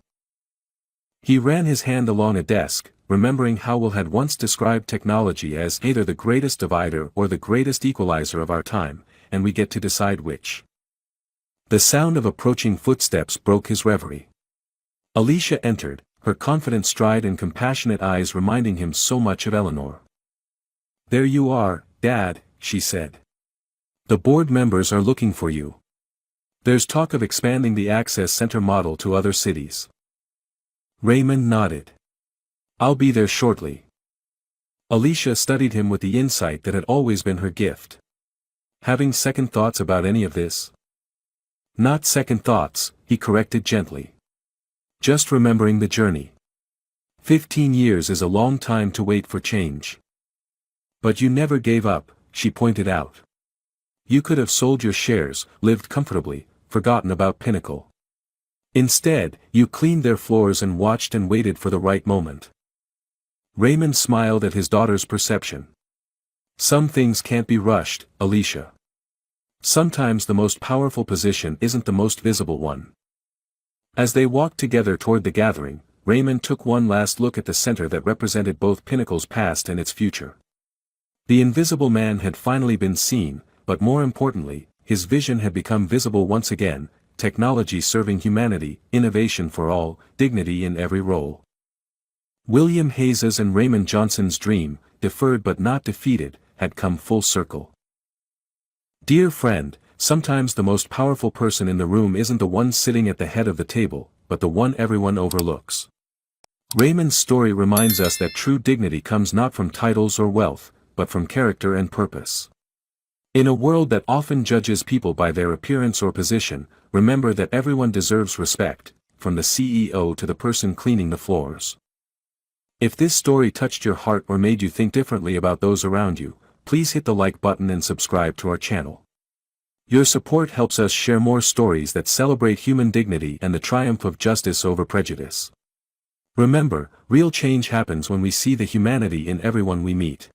He ran his hand along a desk, remembering how Will had once described technology as either the greatest divider or the greatest equalizer of our time, and we get to decide which. The sound of approaching footsteps broke his reverie. Alicia entered, her confident stride and compassionate eyes reminding him so much of Eleanor. "There you are, Dad," she said. "The board members are looking for you. There's talk of expanding the Access Center model to other cities." Raymond nodded. "I'll be there shortly." Alicia studied him with the insight that had always been her gift. "Having second thoughts about any of this?" "Not second thoughts," he corrected gently. "Just remembering the journey. 15 years is a long time to wait for change." "But you never gave up," she pointed out. "You could have sold your shares, lived comfortably, forgotten about Pinnacle. Instead, you cleaned their floors and watched and waited for the right moment." Raymond smiled at his daughter's perception. "Some things can't be rushed, Alicia. Sometimes the most powerful position isn't the most visible one." As they walked together toward the gathering, Raymond took one last look at the center that represented both Pinnacle's past and its future. The Invisible Man had finally been seen, but more importantly, his vision had become visible once again: technology serving humanity, innovation for all, dignity in every role. William Hayes's and Raymond Johnson's dream, deferred but not defeated, had come full circle. Dear friend, sometimes the most powerful person in the room isn't the one sitting at the head of the table, but the one everyone overlooks. Raymond's story reminds us that true dignity comes not from titles or wealth, but from character and purpose. In a world that often judges people by their appearance or position, remember that everyone deserves respect, from the CEO to the person cleaning the floors. If this story touched your heart or made you think differently about those around you, please hit the like button and subscribe to our channel. Your support helps us share more stories that celebrate human dignity and the triumph of justice over prejudice. Remember, real change happens when we see the humanity in everyone we meet.